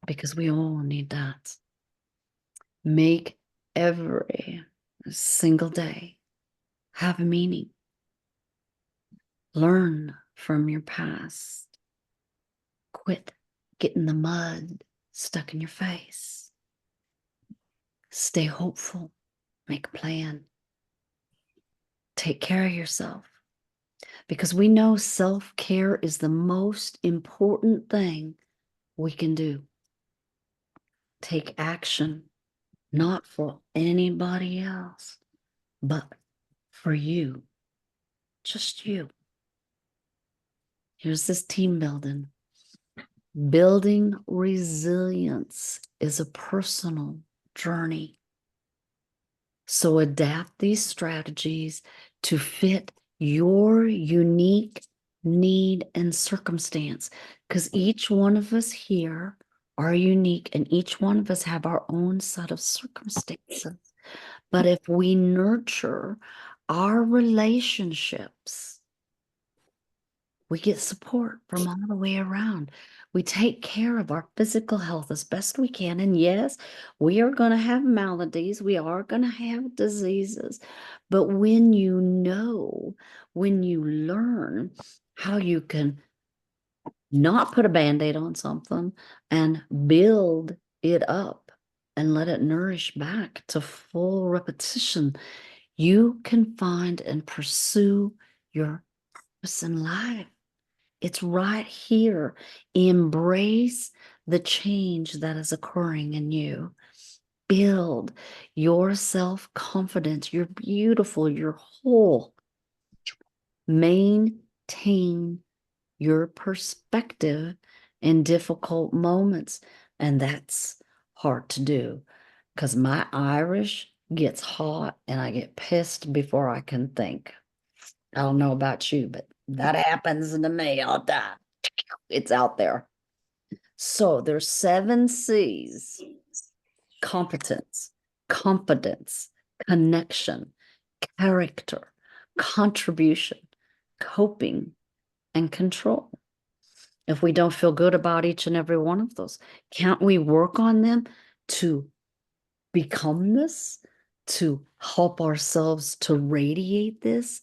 because we all need that. Make every single day have a meaning. Learn from your past. Quit getting the mud stuck in your face. Stay hopeful. Make a plan. Take care of yourself, because we know self-care is the most important thing we can do. Take action, not for anybody else, but for you, just you. Here's this team building. Building resilience is a personal journey. So adapt these strategies to fit your unique need and circumstance, because each one of us here are unique and each one of us have our own set of circumstances. But if we nurture our relationships, we get support from all the way around. We take care of our physical health as best we can. And yes, we are going to have maladies. We are going to have diseases. But when you know, when you learn how you can not put a Band-Aid on something and build it up and let it nourish back to full repetition, you can find and pursue your purpose in life. It's right here. Embrace the change that is occurring in you. Build your self-confidence. You're beautiful. You're whole. Maintain your perspective in difficult moments. And that's hard to do, because my Irish gets hot and I get pissed before I can think. I don't know about you, but that happens to me all the time. It's out there. So there's 7 C's: competence, confidence, connection, character, contribution, coping, and control. If we don't feel good about each and every one of those, can't we work on them to become this, to help ourselves to radiate this,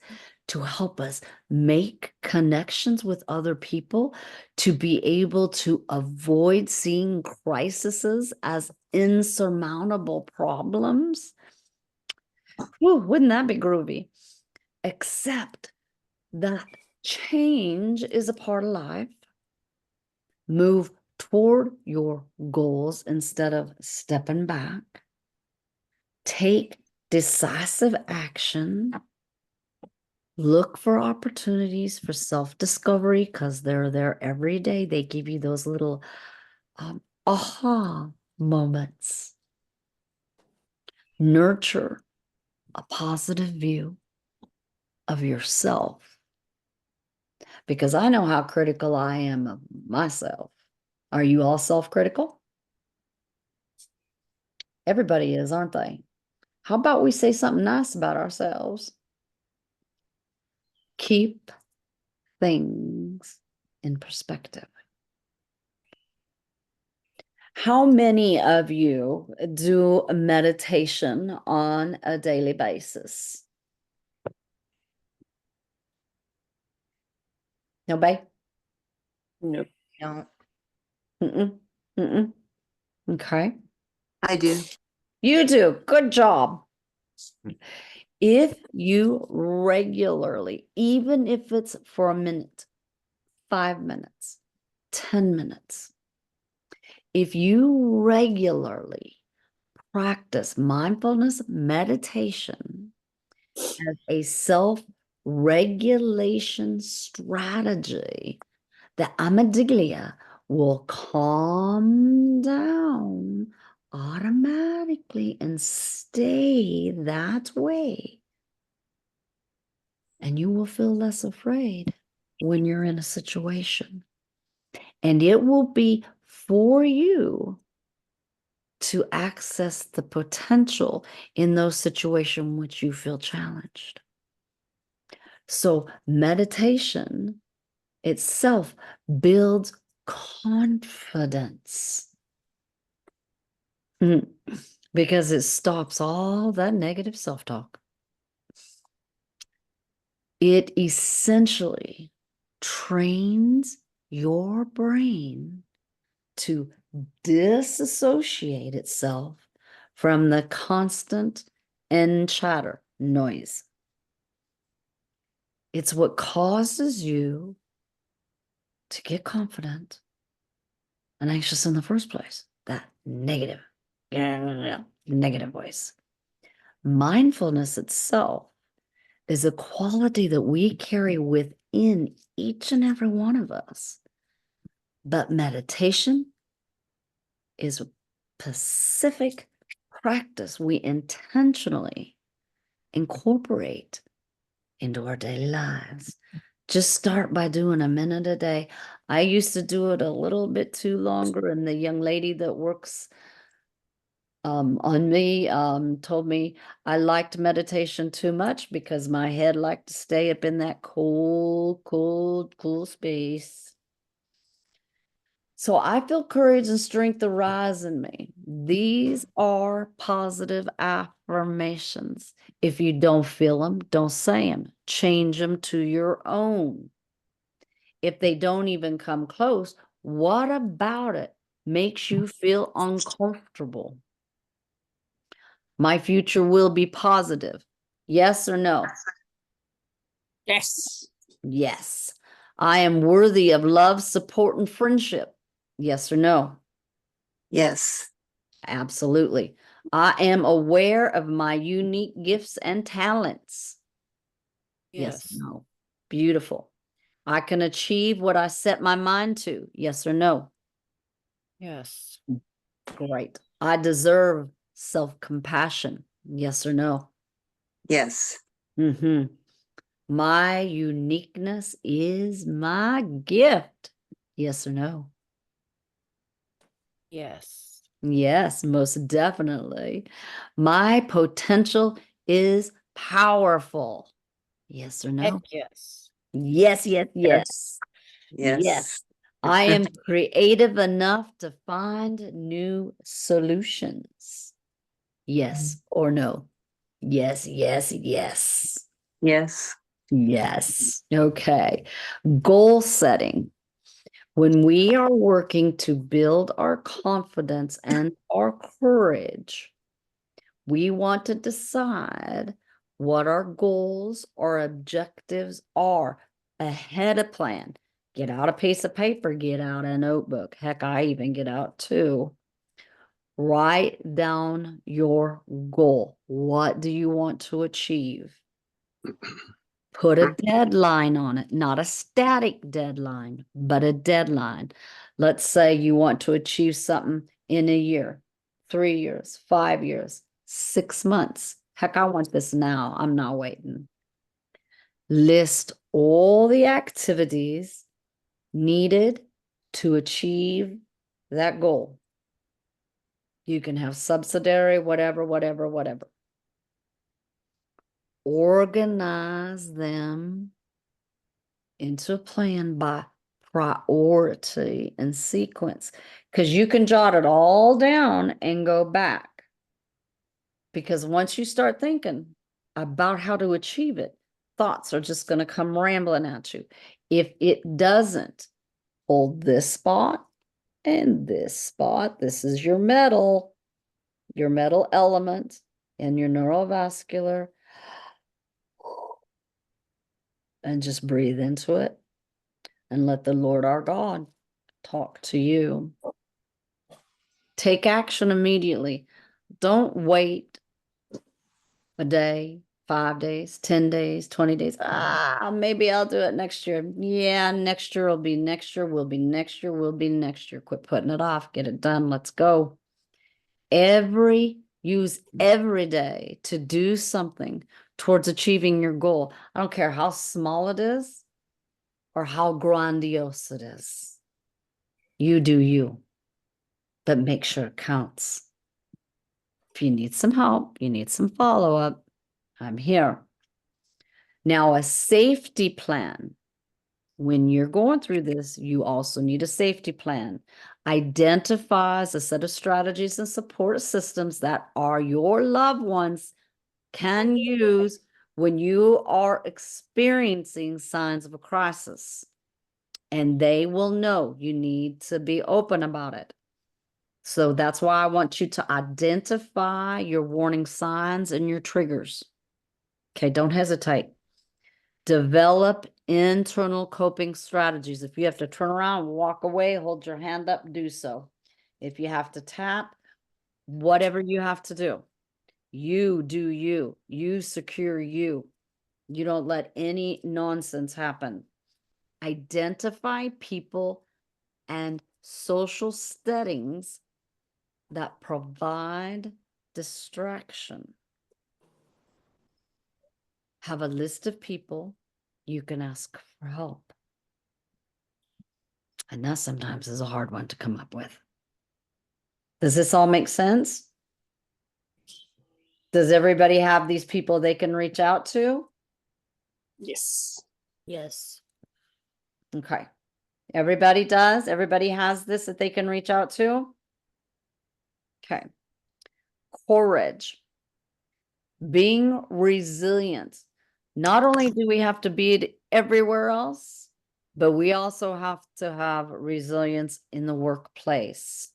to help us make connections with other people, to be able to avoid seeing crises as insurmountable problems? Whew, wouldn't that be groovy? Except that change is a part of life. Move toward your goals instead of stepping back. Take decisive action. Look for opportunities for self-discovery because they're there every day. They give you those little aha moments. Nurture a positive view of yourself, because I know how critical I am of myself. Are you all self-critical? Everybody is, aren't they? How about we say something nice about ourselves? Keep things in perspective. How many of you do meditation on a daily basis? Nobody? Nope. No, Mm-mm. Mm-mm. Okay. I do. You do. Good job. If you regularly, even if it's for a minute, 5 minutes, 10 minutes, if you regularly practice mindfulness meditation as a self-regulation strategy, the amygdala will calm down automatically and stay that way. And you will feel less afraid when you're in a situation. And it will be for you to access the potential in those situations which you feel challenged. So meditation itself builds confidence. Because it stops all that negative self-talk. It essentially trains your brain to disassociate itself from the constant chatter noise. It's what causes you to get confident and anxious in the first place. That negative voice. Mindfulness itself is a quality that we carry within each and every one of us. But meditation is a specific practice we intentionally incorporate into our daily lives. Just start by doing a minute a day. I used to do it a little bit too longer, and the young lady that works on me told me I liked meditation too much because my head liked to stay up in that cool space. So I feel courage and strength arise in me. These are positive affirmations. If you don't feel them, don't say them. Change them to your own. If they don't even come close, what about it makes you feel uncomfortable? My future will be positive. Yes or no? Yes. Yes. I am worthy of love, support, and friendship. Yes or no? Yes. Absolutely. I am aware of my unique gifts and talents. Yes or no? Beautiful. I can achieve what I set my mind to. Yes or no? Yes. Great. I deserve self-compassion. Yes or no? Yes. Mm-hmm. My uniqueness is my gift. Yes or no? Yes. Yes, most definitely. My potential is powerful. Yes or Heck no? yes. Yes, yes, yes. Yes. Yes. I am creative enough to find new solutions. Yes or no? Yes, yes, yes. Yes. Yes. Okay. Goal setting. When we are working to build our confidence and our courage, we want to decide what our goals or objectives are ahead of plan. Get out a piece of paper, get out a notebook. Heck, I even get out two. Write down your goal. What do you want to achieve? Put a deadline on it, not a static deadline, but a deadline. Let's say you want to achieve something in a year, 3 years, 5 years, 6 months. Heck, I want this now. I'm not waiting. List all the activities needed to achieve that goal. You can have subsidiary, whatever, whatever, whatever. Organize them into a plan by priority and sequence, because you can jot it all down and go back. Because once you start thinking about how to achieve it, thoughts are just going to come rambling at you. If it doesn't hold this spot and this spot, this is your metal element and your neurovascular, and just breathe into it and let the Lord our God talk to you. Take action immediately. Don't wait a day, 5 days, 10 days, 20 days. Maybe I'll do it next year. Yeah, next year will be next year, will be next year, will be next year. Quit putting it off. Get it done. Let's go. Use every day to do something towards achieving your goal. I don't care how small it is or how grandiose it is. You do you, but make sure it counts. If you need some help, you need some follow-up, I'm here. Now, a safety plan. When you're going through this, you also need a safety plan. Identifies a set of strategies and support systems that are your loved ones can use when you are experiencing signs of a crisis. And they will know you need to be open about it. So that's why I want you to identify your warning signs and your triggers. Okay, don't hesitate. Develop internal coping strategies. If you have to turn around, walk away, hold your hand up, do so. If you have to tap, whatever you have to do, you do you. You secure you. You don't let any nonsense happen. Identify people and social settings that provide distraction. Have a list of people you can ask for help. And that sometimes is a hard one to come up with. Does this all make sense? Does everybody have these people they can reach out to? Yes. Yes. Okay. Everybody does? Everybody has this that they can reach out to? Okay. Courage. Being resilient. Not only do we have to be it everywhere else, but we also have to have resilience in the workplace.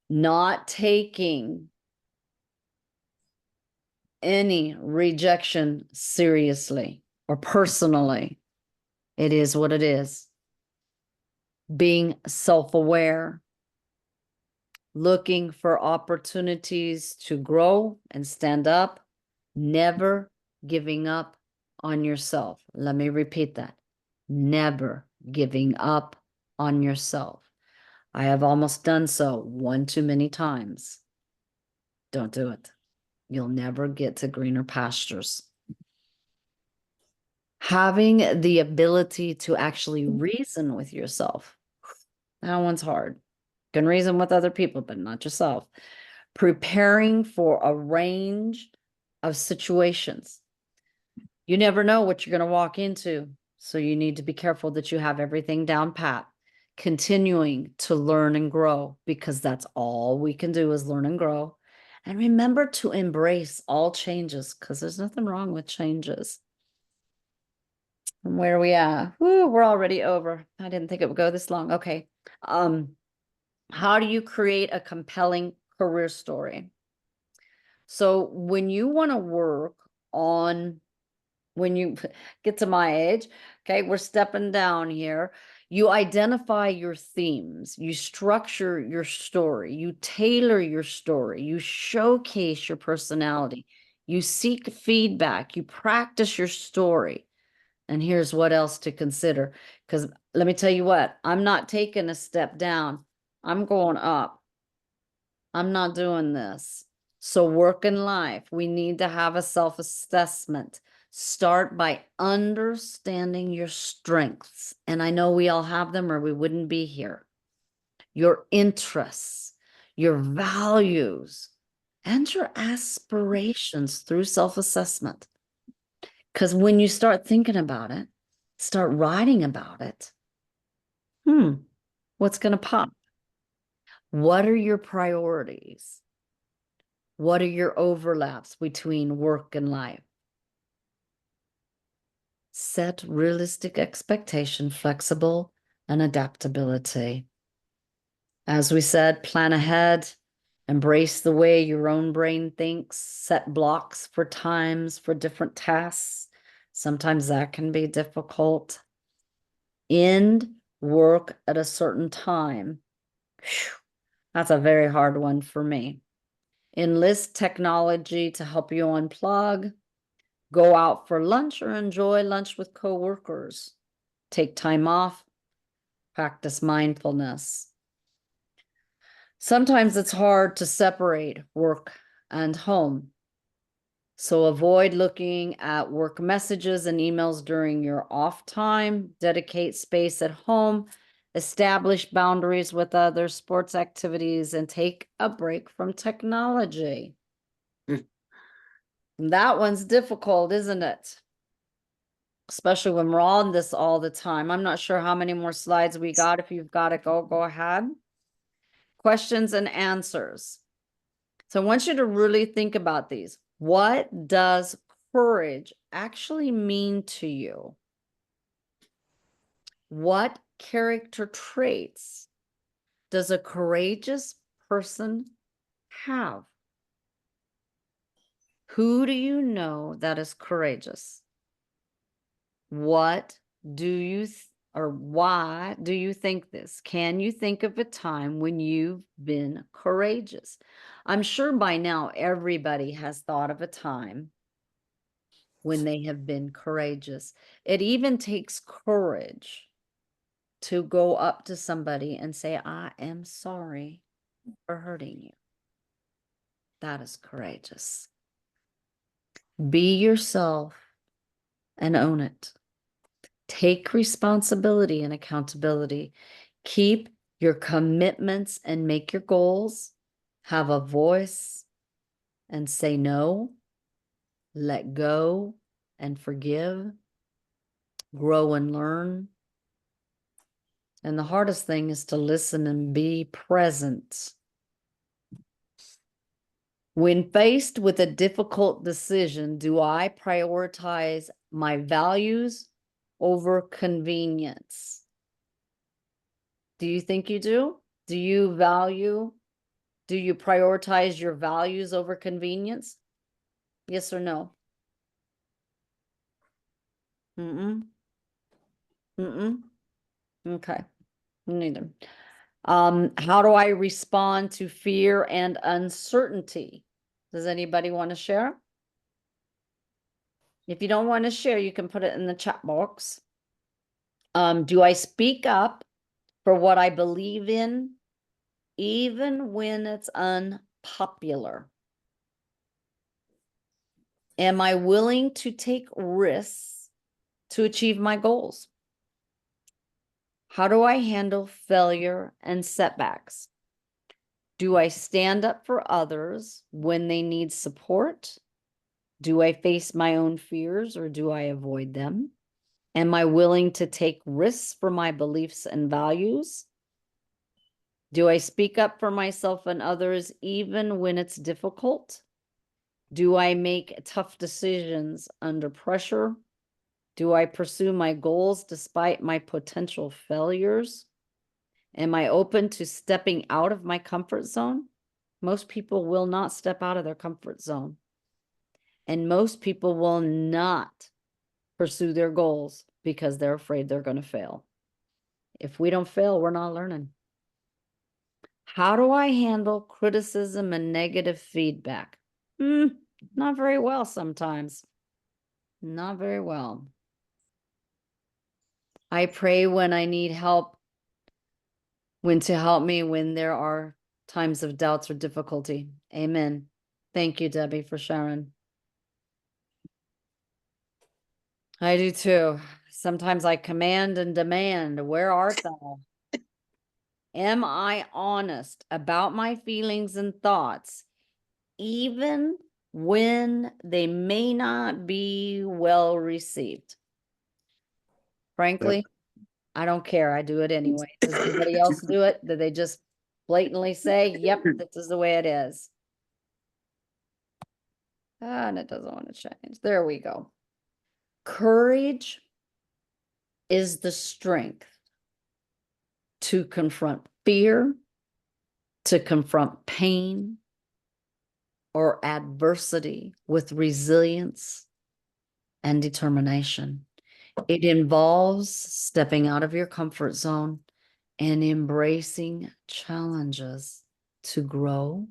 Not taking any rejection seriously or personally. It is what it is. Being self-aware. Looking for opportunities to grow and stand up. Never giving up on yourself. Let me repeat that. Never giving up on yourself. I have almost done so one too many times. Don't do it. You'll never get to greener pastures. Having the ability to actually reason with yourself. That one's hard. You can reason with other people, but not yourself. Preparing for a range of situations. You never know what you're going to walk into. So you need to be careful that you have everything down pat, continuing to learn and grow, because that's all we can do is learn and grow. And remember to embrace all changes, because there's nothing wrong with changes. And where are we at? Woo, we're already over. I didn't think it would go this long. Okay. How do you create a compelling career story? So when you want to work on, when you get to my age, okay, we're stepping down here. You identify your themes, you structure your story, you tailor your story, you showcase your personality, you seek feedback, you practice your story. And here's what else to consider. Because let me tell you what, I'm not taking a step down, I'm going up. I'm not doing this. So work in life, we need to have a self-assessment. Start by understanding your strengths. And I know we all have them or we wouldn't be here. Your interests, your values, and your aspirations through self-assessment. Because when you start thinking about it, start writing about it, what's going to pop? What are your priorities? What are your overlaps between work and life? Set realistic expectation, flexible, and adaptability. As we said, plan ahead, embrace the way your own brain thinks, set blocks for times for different tasks. Sometimes that can be difficult. End work at a certain time. Whew, that's a very hard one for me. Enlist technology to help you unplug. Go out for lunch or enjoy lunch with coworkers. Take time off. Practice mindfulness. Sometimes it's hard to separate work and home. So avoid looking at work messages and emails during your off time. Dedicate space at home. Establish boundaries with other sports activities and take a break from technology. That one's difficult, isn't it? Especially when we're on this all the time. I'm not sure how many more slides we got. If you've got it, go ahead. Questions and answers. So I want you to really think about these. What does courage actually mean to you? What character traits does a courageous person have? Who do you know that is courageous? What do you or why do you think this? Can you think of a time when you've been courageous? I'm sure by now everybody has thought of a time when they have been courageous. It even takes courage to go up to somebody and say, I am sorry for hurting you. That is courageous. Be yourself and own it. Take responsibility and accountability. Keep your commitments and make your goals. Have a voice and say no. Let go and forgive. Grow and learn. And the hardest thing is to listen and be present. When faced with a difficult decision, do I prioritize my values over convenience? Do you think you do? Do you prioritize your values over convenience? Yes or no? Okay, neither. How do I respond to fear and uncertainty? Does anybody want to share? If you don't want to share, you can put it in the chat box. Do I speak up for what I believe in, even when it's unpopular? Am I willing to take risks to achieve my goals? How do I handle failure and setbacks? Do I stand up for others when they need support? Do I face my own fears or do I avoid them? Am I willing to take risks for my beliefs and values? Do I speak up for myself and others even when it's difficult? Do I make tough decisions under pressure? Do I pursue my goals despite my potential failures? Am I open to stepping out of my comfort zone? Most people will not step out of their comfort zone. And most people will not pursue their goals because they're afraid they're going to fail. If we don't fail, we're not learning. How do I handle criticism and negative feedback? Not very well sometimes. Not very well. I pray when I need help, when to help me when there are times of doubts or difficulty. Amen. Thank you, Debbie, for sharing. I do too. Sometimes I command and demand, where art thou? Am I honest about my feelings and thoughts, even when they may not be well received? Frankly, I don't care. I do it anyway. Does anybody else do it? Do they just blatantly say, yep, this is the way it is? And it doesn't want to change. There we go. Courage is the strength to confront fear, to confront pain or adversity with resilience and determination. It involves stepping out of your comfort zone and embracing challenges to grow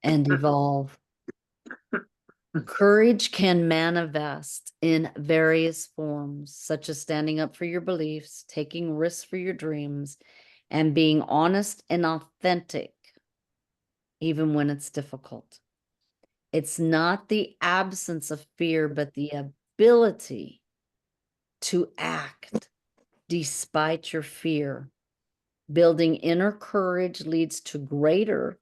and evolve. Courage can manifest in various forms, such as standing up for your beliefs, taking risks for your dreams, and being honest and authentic, even when it's difficult. It's not the absence of fear, but the ability to act despite your fear. Building inner courage leads to greater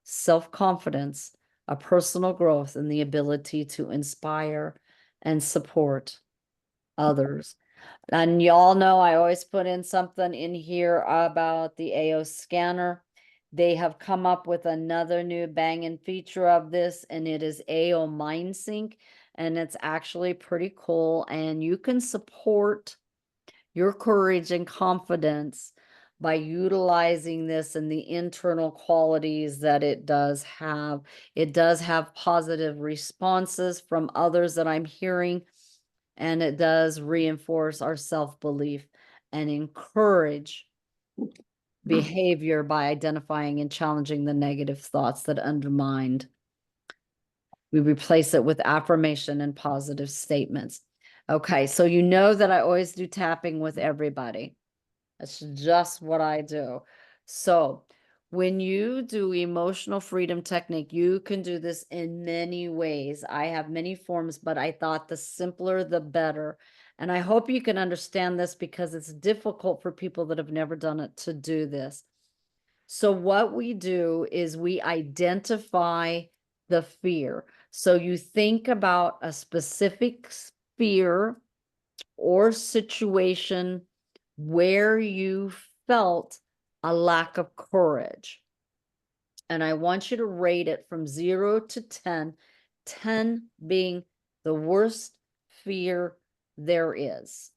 self-confidence, a personal growth, and the ability to inspire and support others. And y'all know I always put in something in here about the AO scanner. They have come up with another new banging feature of this, and it is AO MindSync, and it's actually pretty cool. And you can support your courage and confidence by utilizing this and the internal qualities that it does have. It does have positive responses from others that I'm hearing, and it does reinforce our self-belief and encourage behavior by identifying and challenging the negative thoughts that undermined. We replace it with affirmation and positive statements. Okay, so you know that I always do tapping with everybody. That's just what I do. So when you do emotional freedom technique, you can do this in many ways. I have many forms, but I thought the simpler, the better. And I hope you can understand this because it's difficult for people that have never done it to do this. So what we do is we identify the fear. So you think about a specific fear or situation where you felt a lack of courage. And I want you to rate it from 0 to 10, 10 being the worst fear there is.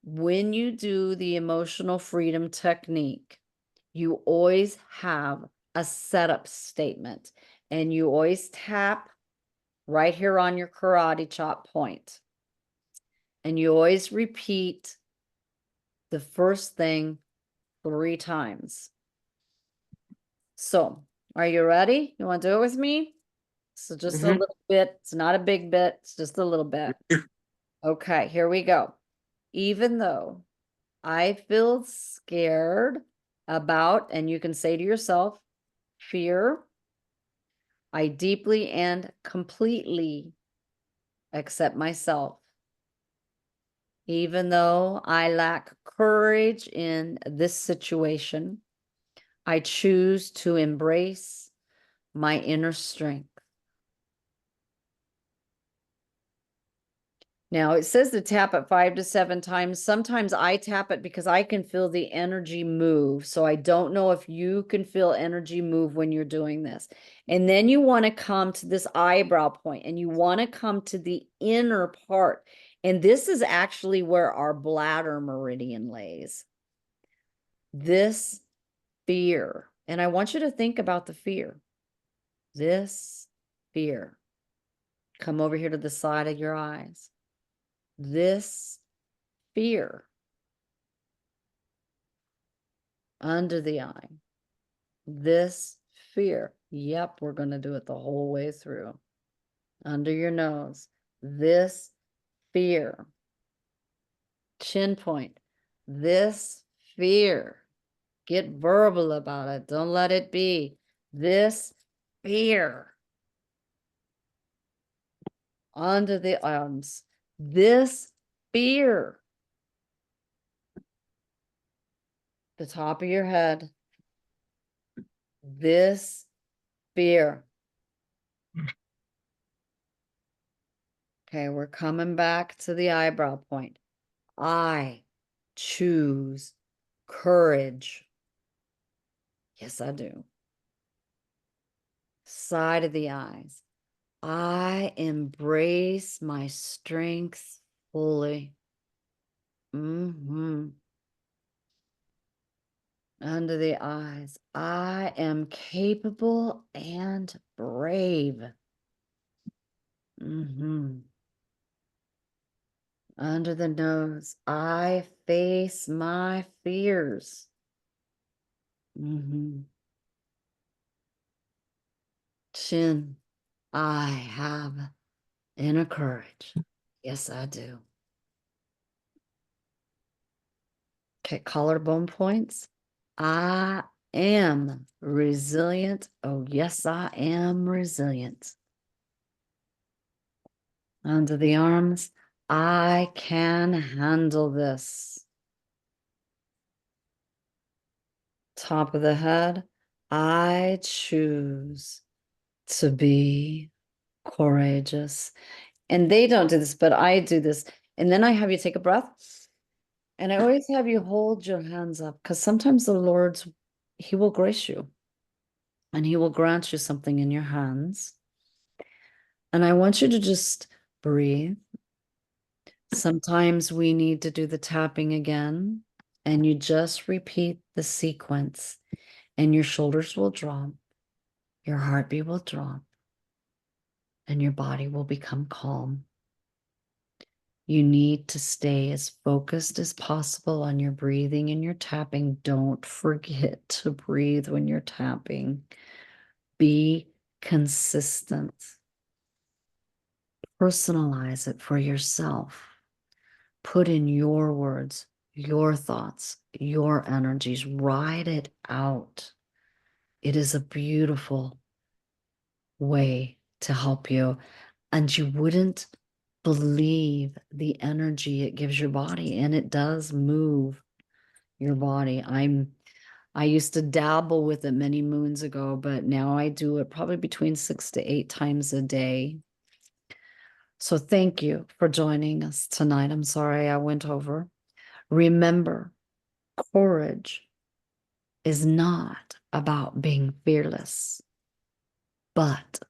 When you do the emotional freedom technique, you always have a setup statement, and you always tap right here on your karate chop point. And you always repeat the first thing 3 times. So, are you ready? You want to do it with me? So just a little bit. It's not a big bit. It's just a little bit. Okay, here we go. Even though I feel scared about, and you can say to yourself, fear, I deeply and completely accept myself. Even though I lack courage in this situation, I choose to embrace my inner strength. Now it says to tap it 5 to 7 times. Sometimes I tap it because I can feel the energy move. So I don't know if you can feel energy move when you're doing this. And then you want to come to this eyebrow point and you want to come to the inner part. And this is actually where our bladder meridian lays. This fear. And I want you to think about the fear. This fear. Come over here to the side of your eyes. This fear under the eye. This fear. Yep, we're going to do it the whole way through. Under your nose. This fear. Chin point. This fear. Get verbal about it. Don't let it be. This fear. Under the arms. This fear. The top of your head. This fear. Okay, we're coming back to the eyebrow point. I choose courage. Yes, I do. Side of the eyes. I embrace my strength fully. Under the eyes. I am capable and brave. Under the nose. I face my fears. Chin. I have inner courage. Yes, I do. Okay, collarbone points. I am resilient. Oh, yes, I am resilient. Under the arms. I can handle this. Top of the head. I choose to be courageous. And they don't do this, but I do this. And then I have you take a breath. And I always have you hold your hands up because sometimes the Lord's, He will grace you and He will grant you something in your hands. And I want you to just breathe. Sometimes we need to do the tapping again, and you just repeat the sequence, and your shoulders will drop, your heartbeat will drop, and your body will become calm. You need to stay as focused as possible on your breathing and your tapping. Don't forget to breathe when you're tapping. Be consistent. Personalize it for yourself. Put in your words, your thoughts, your energies. Write it out. It is a beautiful way to help you. And you wouldn't believe the energy it gives your body, and it does move your body. I used to dabble with it many moons ago, but now I do it probably between 6 to 8 times a day. So thank you for joining us tonight. I'm sorry I went over. Remember, courage is not about being fearless, but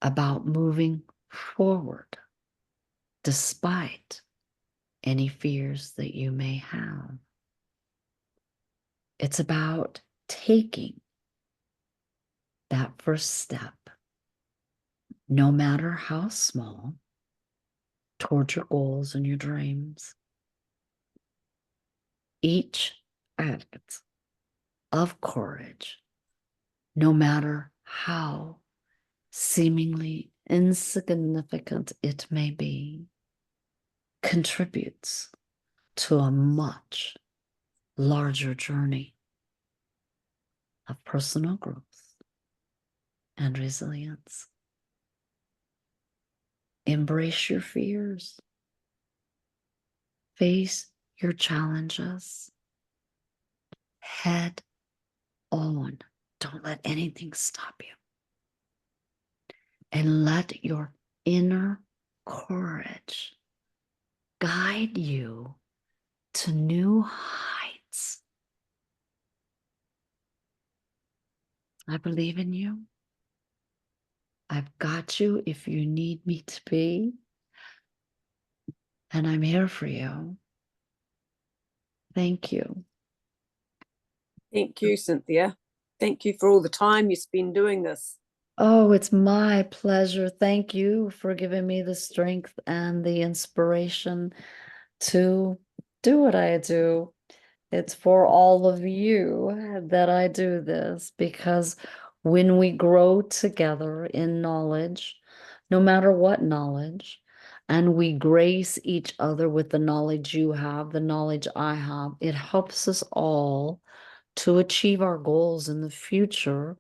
about moving forward despite any fears that you may have. It's about taking that first step, no matter how small, towards your goals and your dreams. Each act of courage, no matter how seemingly insignificant it may be, contributes to a much larger journey of personal growth and resilience. Embrace your fears. Face your challenges. Head on. Don't let anything stop you. And let your inner courage guide you to new heights. I believe in you. I've got you if you need me to be. And I'm here for you. Thank you. Thank you, Cynthia. Thank you for all the time you spend doing this. Oh, it's my pleasure. Thank you for giving me the strength and the inspiration to do what I do. It's for all of you that I do this, because when we grow together in knowledge, no matter what knowledge, and we grace each other with the knowledge you have, the knowledge I have, it helps us all to achieve our goals in the future.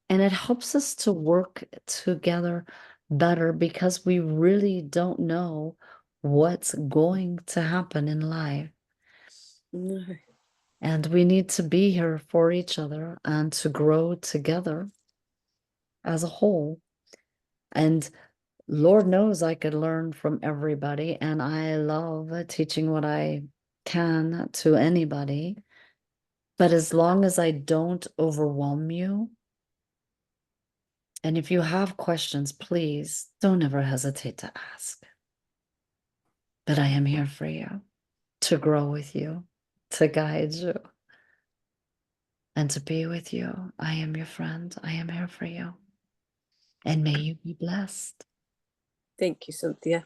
And it helps us to work together better, because we really don't know what's going to happen in life. No. And we need to be here for each other and to grow together as a whole. And Lord knows I could learn from everybody, and I love teaching what I can to anybody. But as long as I don't overwhelm you, and if you have questions, please don't ever hesitate to ask. But I am here for you, to grow with you, to guide you, and to be with you. I am your friend. I am here for you. And may you be blessed. Thank you, Cynthia.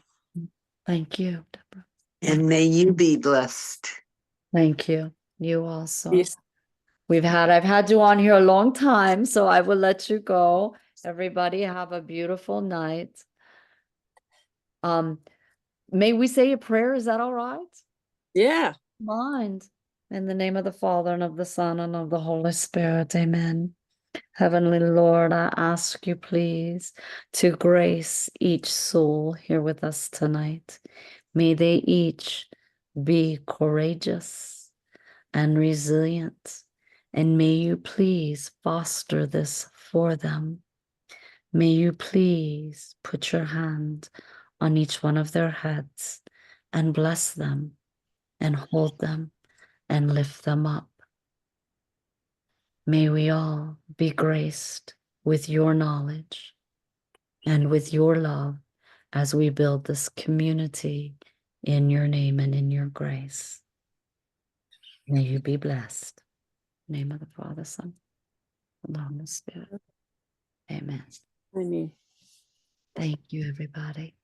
Thank you, Deborah. And may you be blessed. Thank you. You also. Yes. I've had you on here a long time, so I will let you go. Everybody have a beautiful night. May we say a prayer? Is that all right? Yeah. Mind. In the name of the Father, and of the Son, and of the Holy Spirit. Amen. Heavenly Lord, I ask you, please, to grace each soul here with us tonight. May they each be courageous and resilient, and may you please foster this for them. May you please put your hand on each one of their heads and bless them and hold them and lift them up. May we all be graced with your knowledge and with your love as we build this community in your name and in your grace. May you be blessed. In the name of the Father, Son, and the Holy Spirit. Amen. Amen. Thank you, everybody.